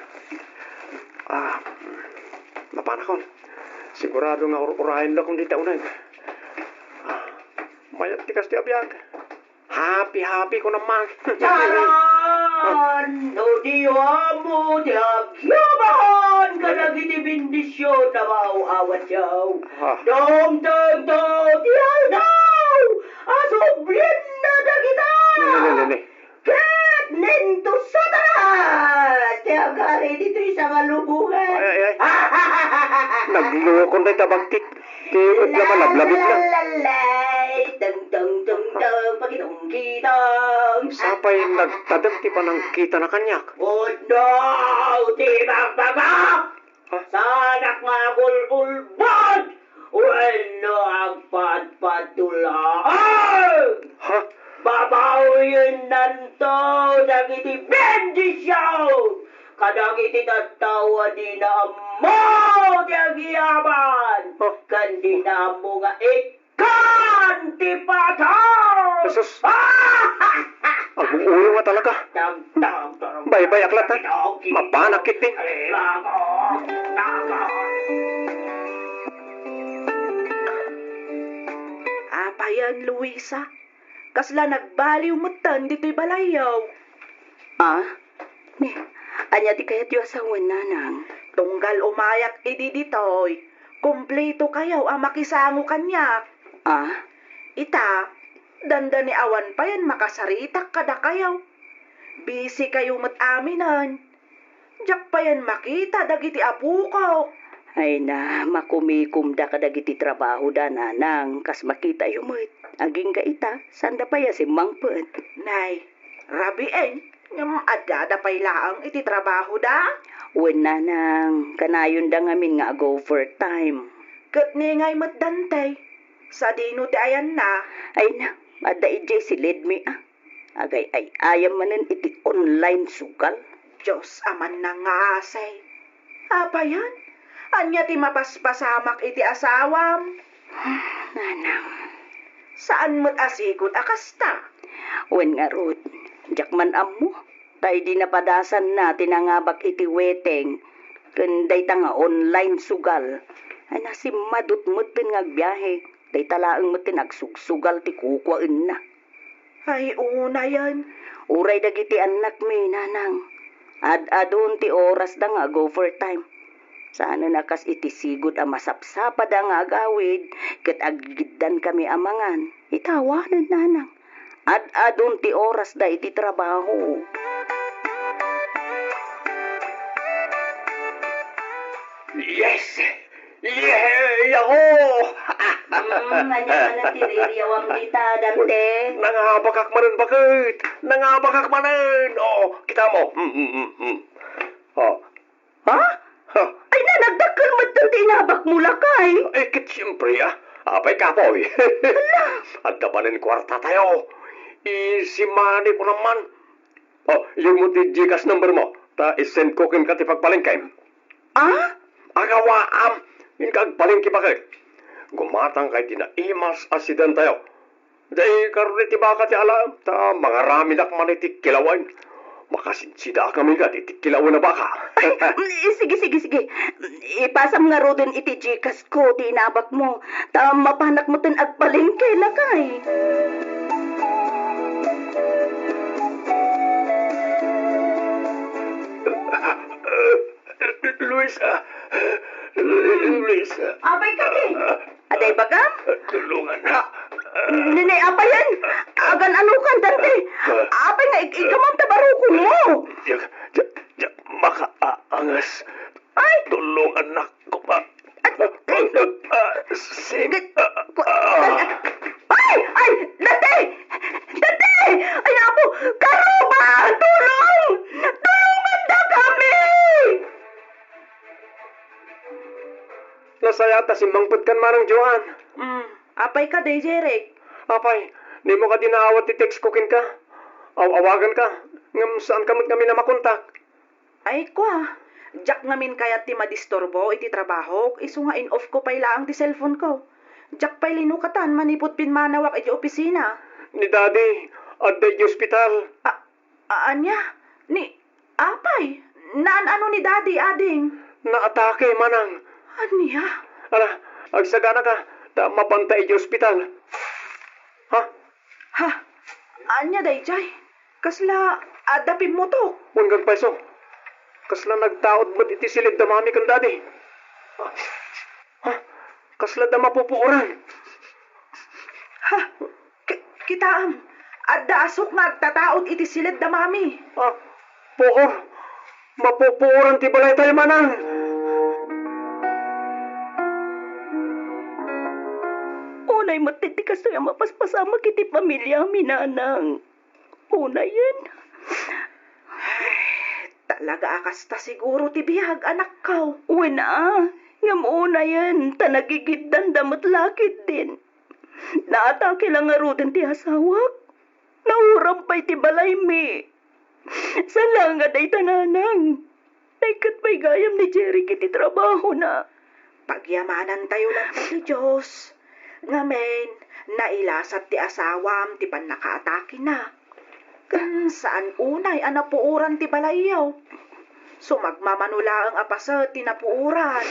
C: Mapanakon. Sigurado nga urayan na kung di taunan. Mayat ti kasti abiyag. Happy ko naman.
E: Charan! No diwa mo di agyaman! Kalagiti bindisyon na mauawat yaw. Dom di aldaw! Asublin na dagitan!
C: Ne.
E: Ket ninto satanas! Kaya kari dito'y sa malubungan.
C: Ay. Naglulokon na tabagtik. Tiwag na malablabit na.
E: Lalalay! Dang, pagitong kitang.
C: Sapay nagtadagti pa ng kita na kanyak.
E: Oh no! Di magbagak! Sanak nga gulbulbot! Wala ang padpatulaan!
C: Ha?
E: Babawin nanto dagiti bendisyon! Kadagiti tatawa di na mo di agyaman! Kandi na mo nga ikanti pataw!
C: Jesus! Ang-uulong nga talaga. Bay-bay aklatan. Mapanakit din.
A: Apayan, Luisa. Kasla nagbaliw mutan dito'y balayaw.
B: Anya di kayat yu asawan nanang.
A: Tunggal umayak idi ditoy. Kompleto kayaw ang makisango kanyak. Ita, danda ni awan pa yan makasaritak kada kayaw. Busy kayo mataminan. Diyak pa yan makita dagiti apu ko.
B: Ay na, makumikum da kadagiti trabaho da nanang. Kas makita yu mo't. Aging ka ita, sanda pa ya si mangpet.
A: Nay, rabiin. Ngam adada pa'y laang iti trabaho da.
B: Wen nanang, kanayon da ngamin nga go for time.
A: Kat ni ngay matdantay. Sa dino ti ayan na.
B: Ay na, ada ijay si Ledmi Agay ay ayam manen iti online sugal.
A: Diyos aman na nga asay. Apa yan? Anya ti mapaspasamak iti asawam.
B: Nanang.
A: Saan mo't asikot akasta?
B: Wen nga rod, jakman ammo. Tay di napadasan na tinangabak iti weteng. Kanday ta nga online sugal. Ay nasimadot mo't ngagbiyahe. Day talaang mo't nagsugsugal ti kukwaan na.
A: Ay una yan.
B: Uray dagiti anak mi nanang. Ad-adun ti oras da nga go for time. Sana nakas iti sigod a masapsapa da nga agawid. Ket agiddan kami amangan. Itawanan nanang. Ad-adun ti oras da iti trabaho.
C: Yes! Yaho!
B: Anya man tiririyaw ang dita, dante.
C: Nangabakak manen bakit? Nangabakak manen! Kita mo.
B: Ay nanagdakkel mo itong tinabak mo lakay.
C: Kit siyempre Apay kapoy. At dapanin kwarta tayo. Isimani ko naman. Yung mo ti Gcash number mo. Ta isend ko kin ka ti pagpalengke. Agawaam. Yung kagpalengke bakit? Gumatang kay tinaimas asiden tayo. Day karon ti baka ti alam. Ta mga ramidak man iti kilawan. Makasinsida kami ka iti kilawan na baka.
B: Sige. Ipasam nga ro din iti Gcash ko, tinabak mo. Ta mapanak mo tin agpalengke lakay.
C: Luisa.
B: Apay ka di. Aday bagam?
C: Tulungan na.
B: Nene, apa yan? Agan anukan, dante. Apay nga, ikamam tabarukong mo.
C: Makaangas.
B: Ay!
C: Tulungan na ko ba?
B: Ay!
C: tasimbangpad kan manang Joan.
A: Apay ka day, Jeric.
C: Apay, di mo ka dinaawat ti text ko kin ka. Awagan ka. Ngam saan kamot kami na makontak.
A: Ay kwa, jak ngamin kayat ti madistorbo iti trabaho, iso nga in-off ko pay laang ti cellphone ko. Jak pay linukatan, manipot pinmanawak iti opisina.
C: Ni Daddy, adday di ospital.
A: Anya? Ni, apay, naan ano ni Daddy, ading?
C: Naatake manang.
A: Anya?
C: Ala, agsagana ka. Ta mapantay di ospital. Ha?
A: Ha? Anya day, Jay? Kasla, adapin mo to.
C: Unggag paiso. Kasla nagtaod mo't iti silid da mami kan Daddy. Ha? Kasla da mapupuoran.
A: Ha? Kitaam, adda asok nga agtataod iti silid da mami.
C: Puor. Mapupuoran ti balay tayo manang.
E: Unay matitikas na mapaspasama kiti pamilya minanang. Unay yan.
A: Talaga akasta siguro ti bihag anak kaw.
E: Wena, ngam una yan, tanagigiddan damot lakit din. Naatake lang nga ruten ti asawak. Naurampay ti balay mi. Salanga day tananang. Naikat pa'y gayam ni Jerry kiti trabaho na.
A: Pagyamanan tayo lang ti Diyos. Ngamen, nailasat ti asawam ti pan nakaatake na. Kan saan unay anapuuran ti balayaw? Sumagmamanula ang apasa ti napuuran.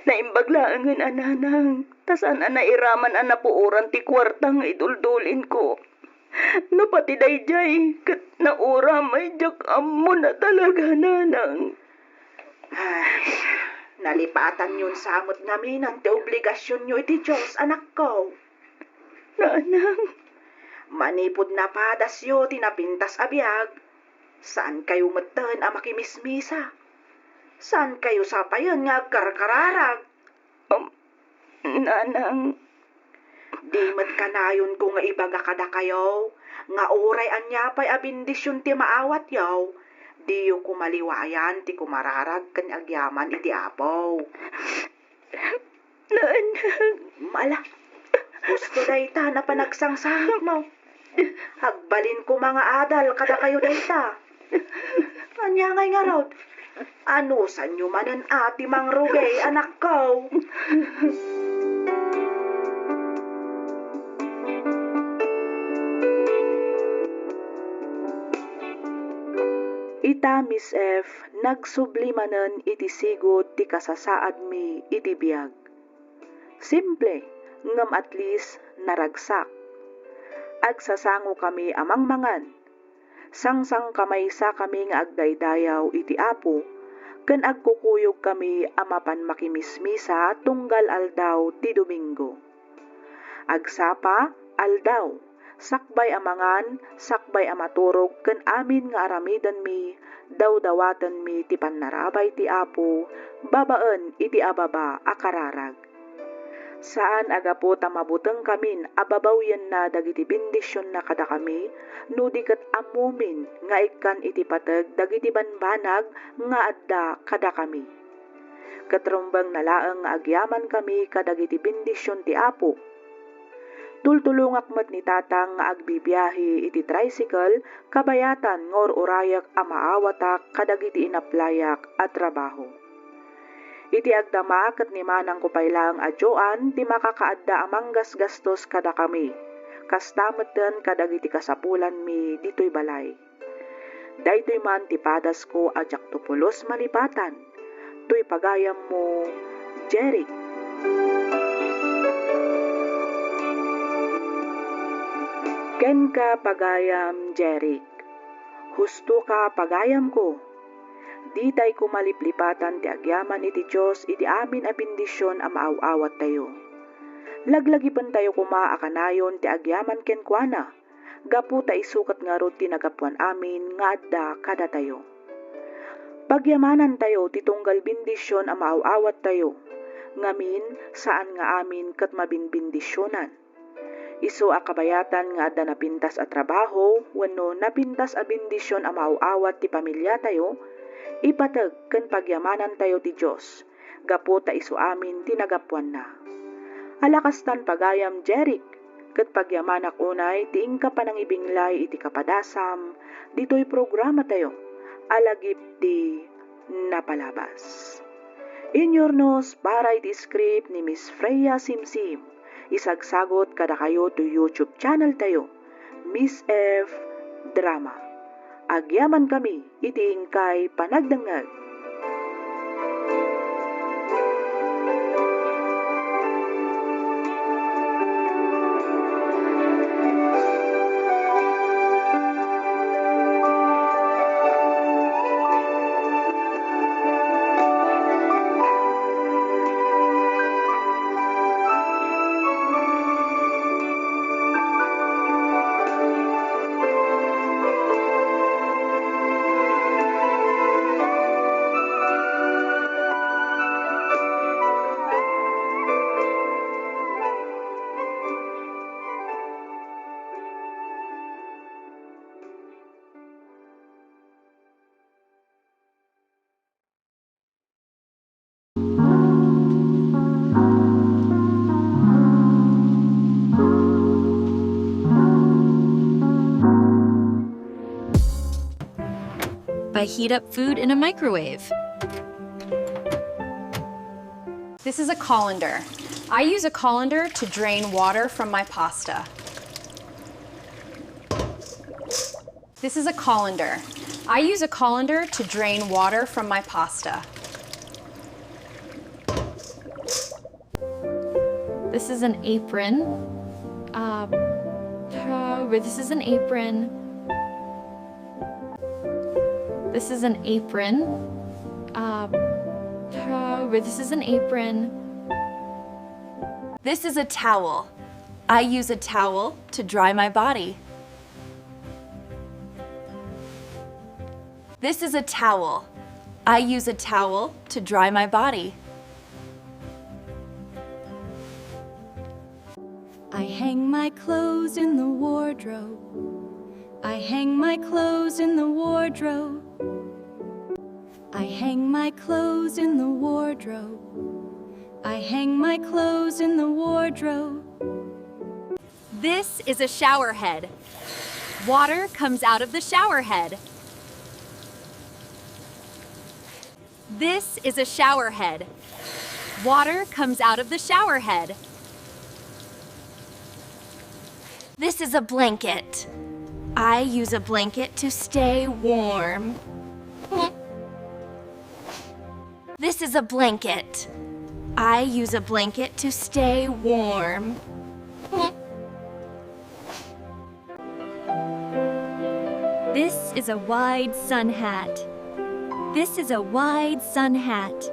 E: Naimbaglaan ng ananang. Tasan iraman anapuuran ti kwartang iduldulin ko. No pati dayjay, kat nauram ay jak amo na talaga nanang.
A: Ay, nalipatan yun samot ngamin ang ti obligasyon nyo iti Diyos, anak ko.
E: Nanang,
A: Manipod na padasyo tinapintas abiyag. Saan kayo matan a makimismisa? Saan kayo sapayan nga karkararag?
E: nanang,
A: Di mat kanayon ko nga ibaga kada kayo, nga oray anyapay a bendisyon ti maawat yaw. Di yu kumaliwayan ti kumararag kan agyaman iti apaw.
E: nanang,
A: Mala, gusto dayta na panagsangsangit mo. Hagbalin ko mga adal kada kayo dayta. Anya ngay nga rod. Ano sanyo manan ati mang rugay anak ko. Ita Miss F nagsublimanan iti sigot ti kasasaad mi iti biyag. Simple, ngam at least naragsak. Agsasango kami amang mangan. Sangsang kamay sa kami nga agdaydayaw iti apo, ken agkukuyog kami amapan makimismisa tunggal aldaw ti Domingo. Agsapa, aldaw, sakbay amangan, sakbay amaturog, ken amin nga aramidan mi, dawdawatan mi ti pannarabay ti apo, babaan iti ababa akararag. Saan agapo tamabuteng kamin ababawyan na dagiti bendisyon na kada kami, no di ket amumin nga ikan iti pateg dagiti banbanag nga adda kada kami. Katrumbang nalaeng nga agyaman kami kadagiti bendisyon ti apo. Tultulungak met ni tatang nga agbibiyahe iti tricycle kabayatan ngor urayak a maawatak kadagiti inaplayak at trabaho. Iti agdama ket ni manang kupaylang adyoan ti makakaadda amang gasgastos kada kami. Kastameten kadagiti kasapulan mi ditoy balay. Daytoy man ti padas ko ajak tupulos malipatan. Tuy pagayam mo, Jerry. Ken ka pagayam, Jeric. Husto ka pagayam ko. Di tay kumaliplipatan ti agyaman iti Diyos iti amin a bendisyon a maaw-awat tayo. Laglagipan tayo kuma akanayon ti agyaman ken kuana. Gapu ta isukat nga rod ti nagapuan amin nga adda kada tayo. Pagyamanan tayo ti tunggal bendisyon a maaw-awat tayo. Ngamin saan nga amin ket mabinbendisyonan. Isu a kabayatan nga adda napintas a trabaho wenno napintas a bendisyon a maaw-awat ti pamilya tayo. Ipateg ken pagyamanan tayo ti Dios. gapo ta isu amin tinagapuan na. Alakastan pagayam Jerik, ket pagyamanak unay tiing ka panang ibinglay iti kapadasam, dito'y programa tayo, alagip di napalabas. Inyornos para iti script ni Miss Freya Simsim, isagsagot kada kayo to YouTube channel tayo, Miss F. Drama. Agyaman kami, iti ingkay panagdangag.
F: I heat up food in a microwave.
G: This is a colander. I use a colander to drain water from my pasta. This is a colander. I use a colander to drain water from my pasta.
F: This is an apron. This is an apron. This is an apron. This is an apron. This is a towel. I use a towel to dry my body. This is a towel. I use a towel to dry my body. I hang my clothes in the wardrobe. I hang my clothes in the wardrobe. I hang my clothes in the wardrobe. I hang my clothes in the wardrobe. This is a shower head. Water comes out of the shower head. This is a shower head. Water comes out of the shower head. This is a blanket. I use a blanket to stay warm. This is a blanket. I use a blanket to stay warm. This is a wide sun hat. This is a wide sun hat.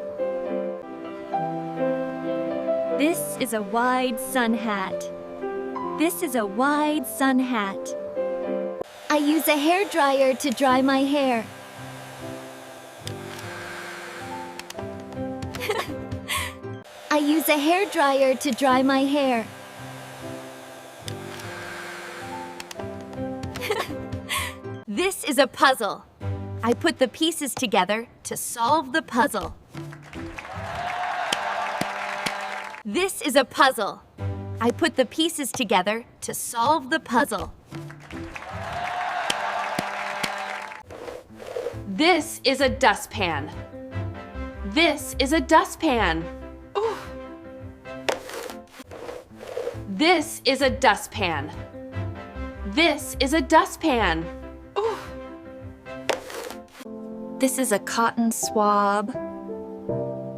F: This is a wide sun hat. This is a wide sun hat. I use a hair dryer to dry my hair. I use a hair dryer to dry my hair. This is a puzzle. I put the pieces together to solve the puzzle. This is a puzzle. I put the pieces together to solve the puzzle.
H: This is a dustpan. This is a dustpan. Ooh. This is a dustpan. This is a dustpan. Ooh.
F: This is a cotton swab.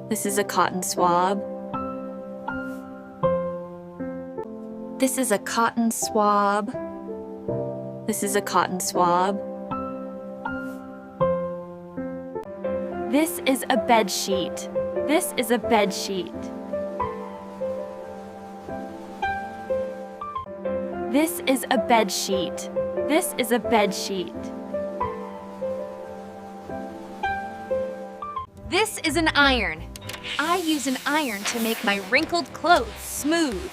F: This is a cotton swab. This is a cotton swab. This is a cotton swab. This is a bed sheet. This is a bed sheet. This is a bed sheet. This is a bed sheet. This is an iron. I use an iron to make my wrinkled clothes smooth.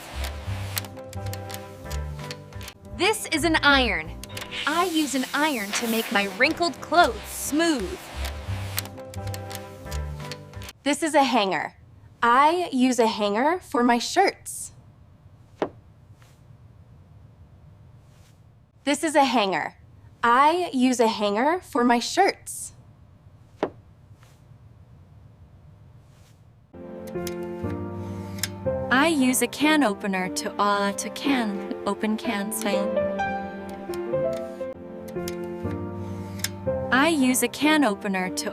F: This is an iron. I use an iron to make my wrinkled clothes smooth. This is a hanger.
G: I use a hanger for my shirts. This is a hanger. I use a hanger for my shirts. I use a can opener to open cans. I use a can opener to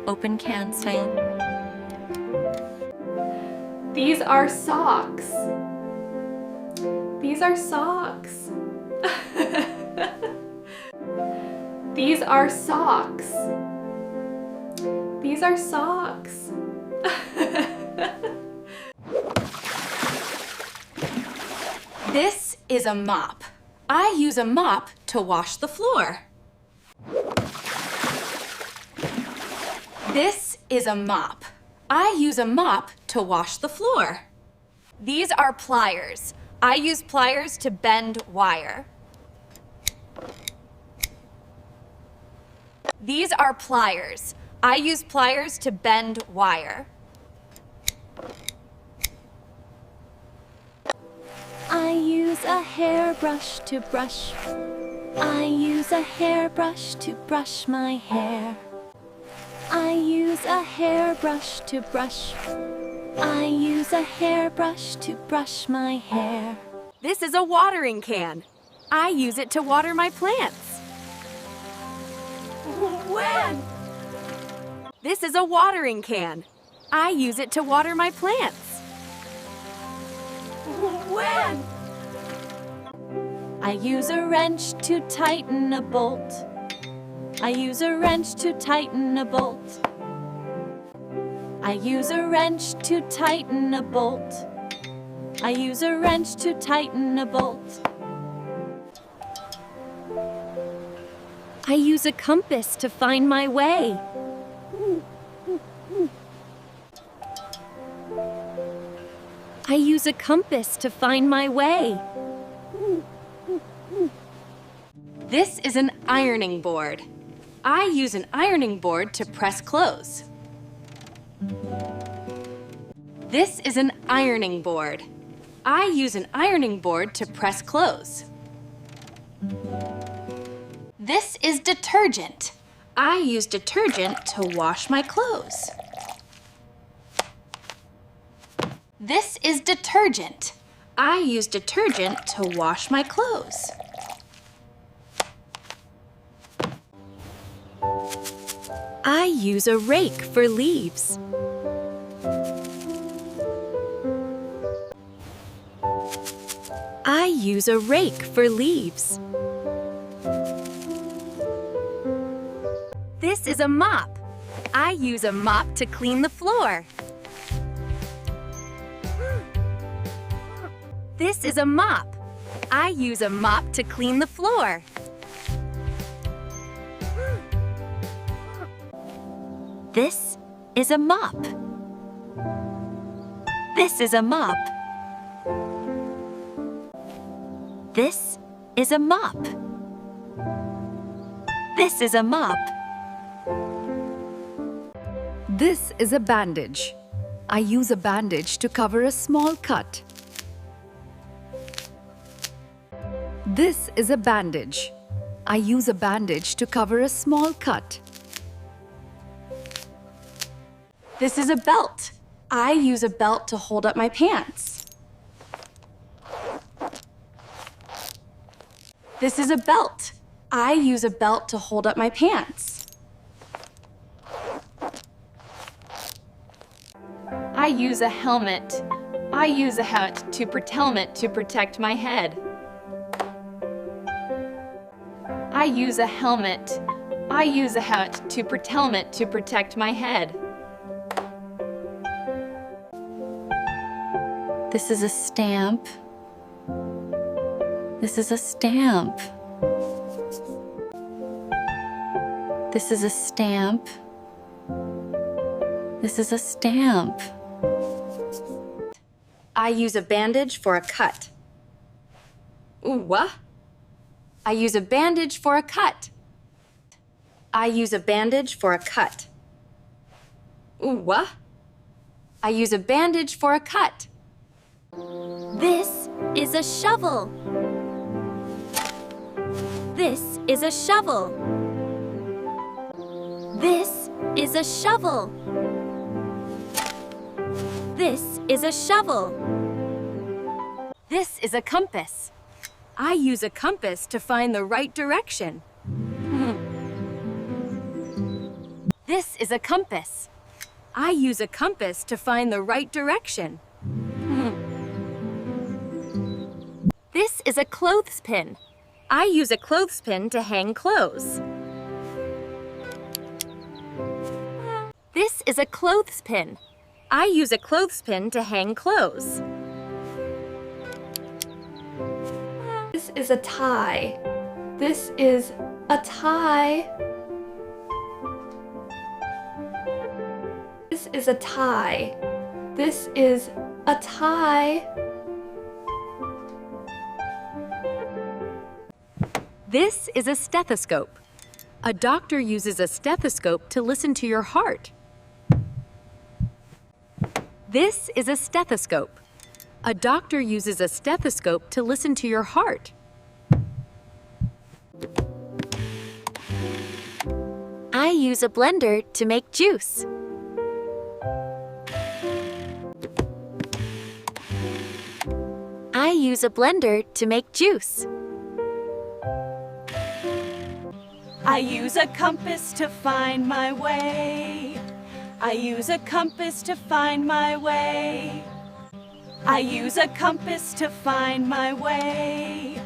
G: open cans.
H: These are socks. These are socks. These are socks. These are socks.
G: This is a mop. I use a mop to wash the floor. This is a mop. I use a mop to wash the floor. These are pliers. I use pliers to bend wire. These are pliers. I use pliers to bend wire. I use a hairbrush to brush. I use a hairbrush to brush my hair. I use a hairbrush to brush. I use a hairbrush to brush my hair. This is a watering can. I use it to water my plants. When? This is a watering can. I use it to water my plants. When? I use a wrench to tighten a bolt. I use a wrench to tighten a bolt. I use a wrench to tighten a bolt. I use a wrench to tighten a bolt. I use a compass to find my way. I use a compass to find my way. This is an ironing board. I use an ironing board to press clothes. This is an ironing board. I use an ironing board to press clothes. This is detergent. I use detergent to wash my clothes. This is detergent. I use detergent to wash my clothes. I use a rake for leaves. I use a rake for leaves. This is a mop. I use a mop to clean the floor. This is a mop. I use a mop to clean the floor. This is a mop. This is a mop. This is a mop. This is a mop.
I: This is a bandage. I use a bandage to cover a small cut. This is a bandage. I use a bandage to cover a small cut.
G: This is a belt. I use a belt to hold up my pants. This is a belt. I use a belt to hold up my pants. I use a helmet. I use a helmet to protect my head. I use a helmet. I use a helmet to protect my head. This is a stamp. This is a stamp. This is a stamp. This is a stamp. I use a bandage for a cut. Ooh, what? I use a bandage for a cut. I use a bandage for a cut. Ooh, what?
H: I use a bandage for a cut.
G: This is a shovel. This is a shovel. This is a shovel. This is a shovel.
H: This is a compass. I use a compass to find the right direction. This is a compass. I use a compass to find the right direction. This is a clothespin. I use a clothespin to hang clothes. This is a clothespin. I use a clothespin to hang clothes. This is a tie. This is a tie. This is a tie. This is a tie. This is a stethoscope. A doctor uses a stethoscope to listen to your heart. This is a stethoscope. A doctor uses a stethoscope to listen to your heart.
G: I use a blender to make juice. I use a blender to make juice.
F: I use a compass to find my way. I use a compass to find my way. I use a compass to find my way.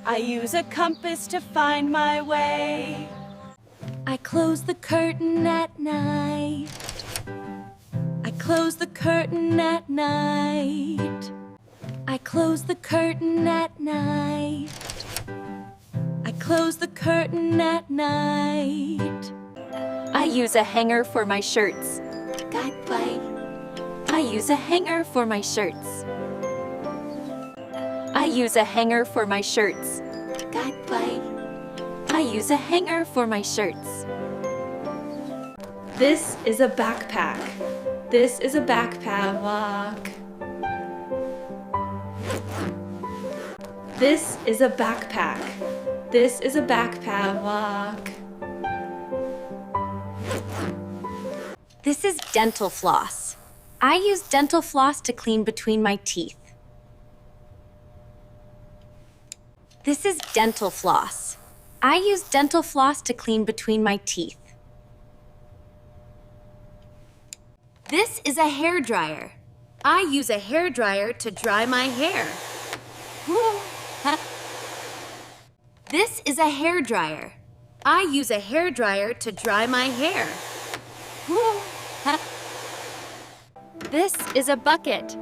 F: I use a compass to find my way.
G: I close the curtain at night. I close the curtain at night. I close the curtain at night. I close the curtain at night.
H: I use a hanger for my shirts.
G: Goodbye. I use a hanger for my shirts.
H: I use a hanger for my shirts.
G: Goodbye. I use a hanger for my shirts.
F: This is a backpack. This is a backpack. This is a backpack. This is a backpack.
H: This is dental floss. I use dental floss to clean between my teeth. This is dental floss. I use dental floss to clean between my teeth. This is a hair dryer. I use a hair dryer to dry my hair. This is a hair dryer. I use a hair dryer to dry my hair. This is a bucket.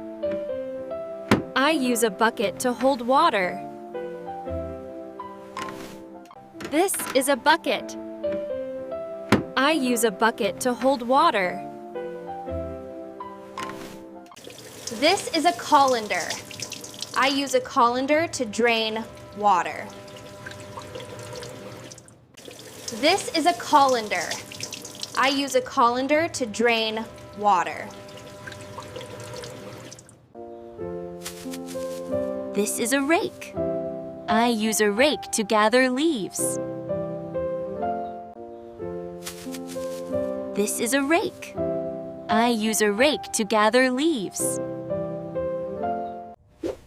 H: I use a bucket to hold water. This is a bucket. I use a bucket to hold water. This is a colander. I use a colander to drain water. This is a colander. I use a colander to drain water.
G: This is a rake. I use a rake to gather leaves. This is a rake. I use a rake to gather leaves.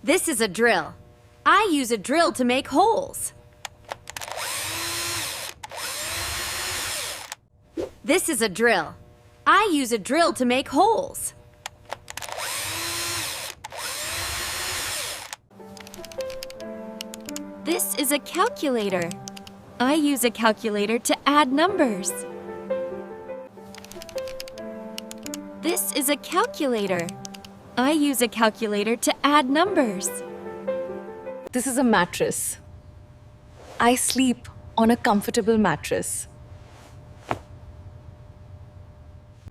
H: This is a drill. I use a drill to make holes. This is a drill. I use a drill to make holes.
G: This is a calculator. I use a calculator to add numbers. This is a calculator. I use a calculator to add numbers.
I: This is a mattress. I sleep on a comfortable mattress.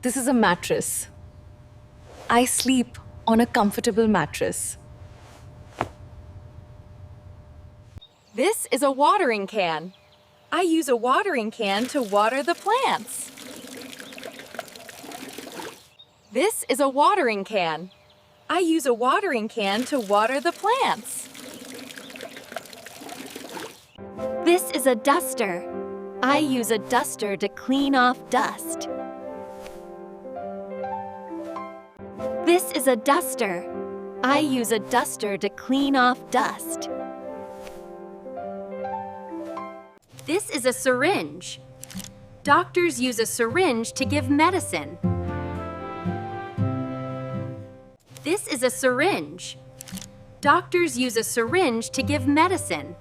I: This is a mattress. I sleep on a comfortable mattress.
H: This is a watering can. I use a watering can to water the plants.
G: This is a watering can. I use a watering can to water the plants. This is a duster. I use a duster to clean off dust. This is a duster. I use a duster to clean off dust. This is a syringe. Doctors use a syringe to give medicine. This is a syringe. Doctors use a syringe to give medicine.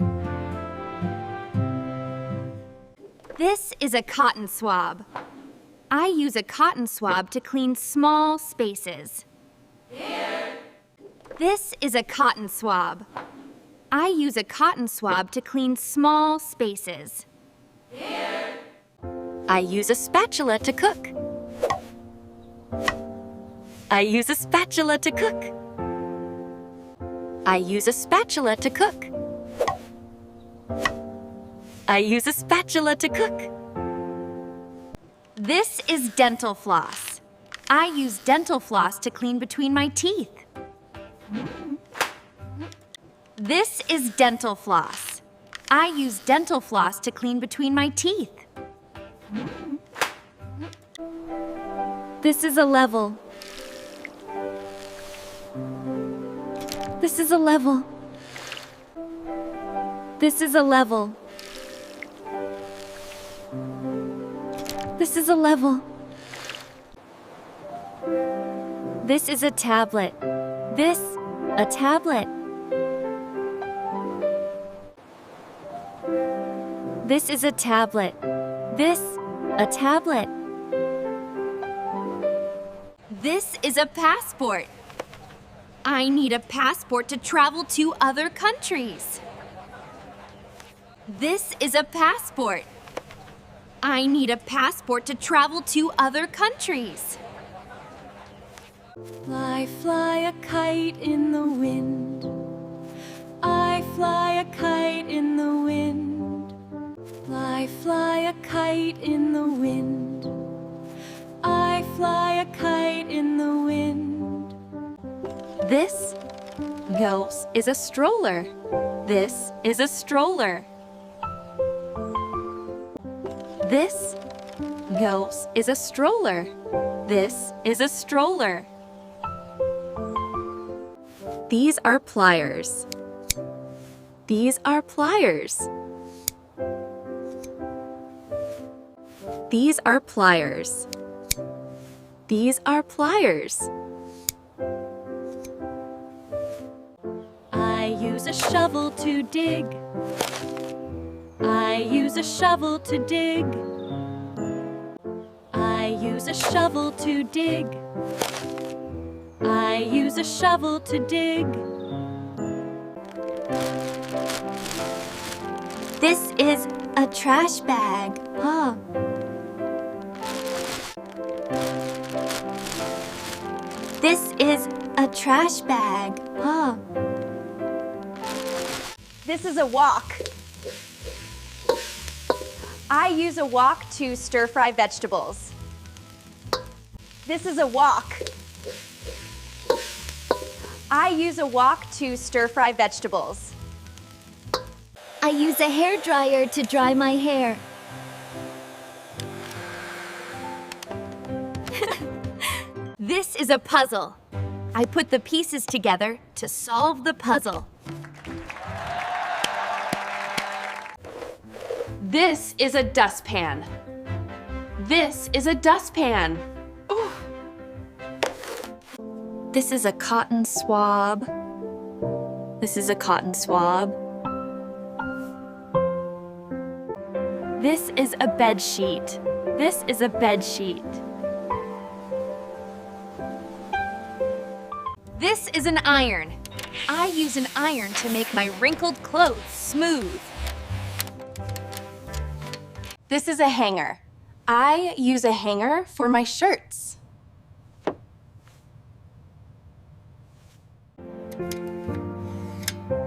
G: This is a cotton swab. I use a cotton swab to clean small spaces. This is a cotton swab. I use a cotton swab to clean small spaces. I use a spatula to cook. I use a spatula to cook. I use a spatula to cook. I use a spatula to cook. This is dental floss. I use dental floss to clean between my teeth. This is dental floss. I use dental floss to clean between my teeth. This is a level. This is a level. This is a level. This is a level. This is a tablet. This, a tablet. This is a tablet. This, a tablet. This is a passport. I need a passport to travel to other countries. This is a passport. I need a passport to travel to other countries.
F: I fly a kite in the wind. I fly a kite in the wind. I fly a kite in the wind. I fly a kite in the wind.
G: This is a stroller. This is a stroller. This is a stroller. This is a stroller. These are pliers. These are pliers. These are pliers. These are pliers.
F: I use a shovel to dig. I use a shovel to dig. I use a shovel to dig. I use a shovel to dig.
G: This is a trash bag. Oh. This is a trash bag. Oh.
J: This is a wok. I use a wok to stir-fry vegetables. This is a wok. I use a wok to stir-fry vegetables.
G: I use a hairdryer to dry my hair. This is a puzzle. I put the pieces together to solve the puzzle.
H: This is a dustpan. This is a dustpan. Ooh.
G: This is a cotton swab. This is a cotton swab. This is a bed sheet. This is a bed sheet. This is an iron. I use an iron to make my wrinkled clothes smooth.
H: This is a hanger. I use a hanger for my shirts.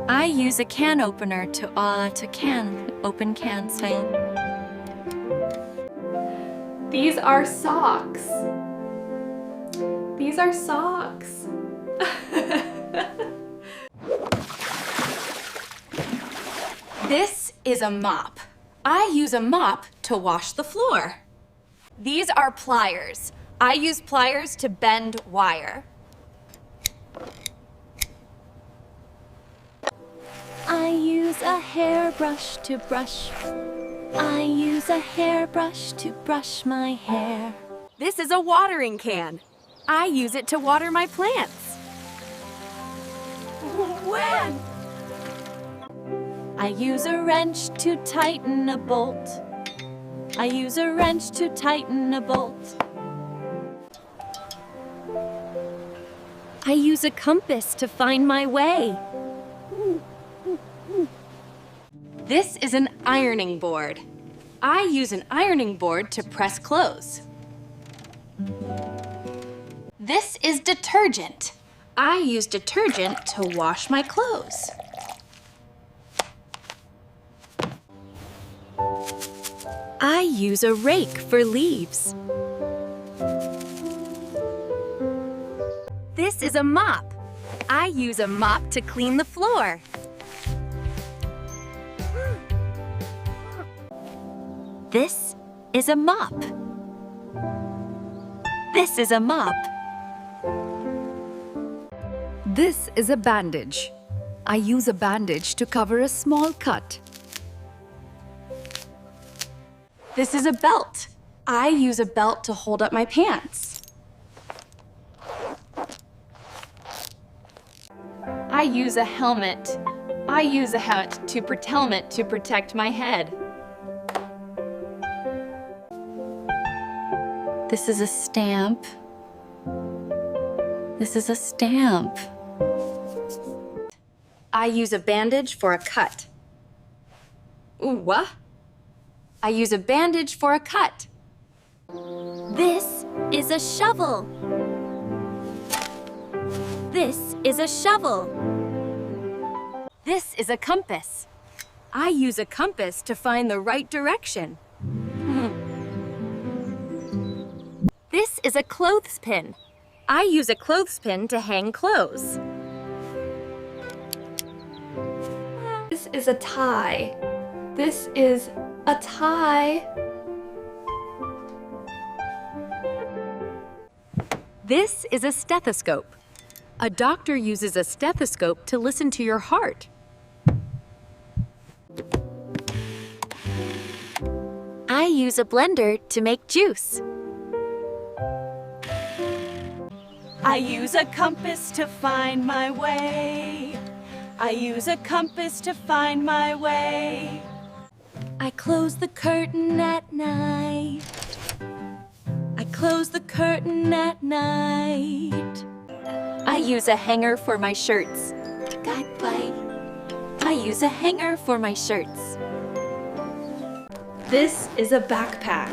G: I use a can opener to open cans.
H: These are socks. These are socks. This is a mop. I use a mop to wash the floor.
J: These are pliers. I use pliers to bend wire.
G: I use a hairbrush to brush. I use a hairbrush to brush my hair.
J: This is a watering can. I use it to water my plants.
G: When? I use a wrench to tighten a bolt. I use a wrench to tighten a bolt.
J: I use a compass to find my way. This is an ironing board. I use an ironing board to press clothes. This is detergent. I use detergent to wash my clothes. I use a rake for leaves. This is a mop. I use a mop to clean the floor. This is a mop. This is a mop.
I: This is a bandage. I use a bandage to cover a small cut.
H: This is a belt. I use a belt to hold up my pants. I use a helmet. I use a helmet to protect my head. This is a stamp. This is a stamp. I use a bandage for a cut. Ooh, what? I use a bandage for a cut.
G: This is a shovel. This is a shovel.
J: This is a compass. I use a compass to find the right direction. This is a clothespin. I use a clothespin to hang clothes.
H: This is a tie. This is a tie.
J: This is a stethoscope. A doctor uses a stethoscope to listen to your heart. I use a blender to make juice.
G: I use a compass to find my way. I use a compass to find my way. I close the curtain at night. I close the curtain at night.
J: I use a hanger for my shirts.
G: Goodbye. I use a hanger for my shirts.
H: This is a backpack.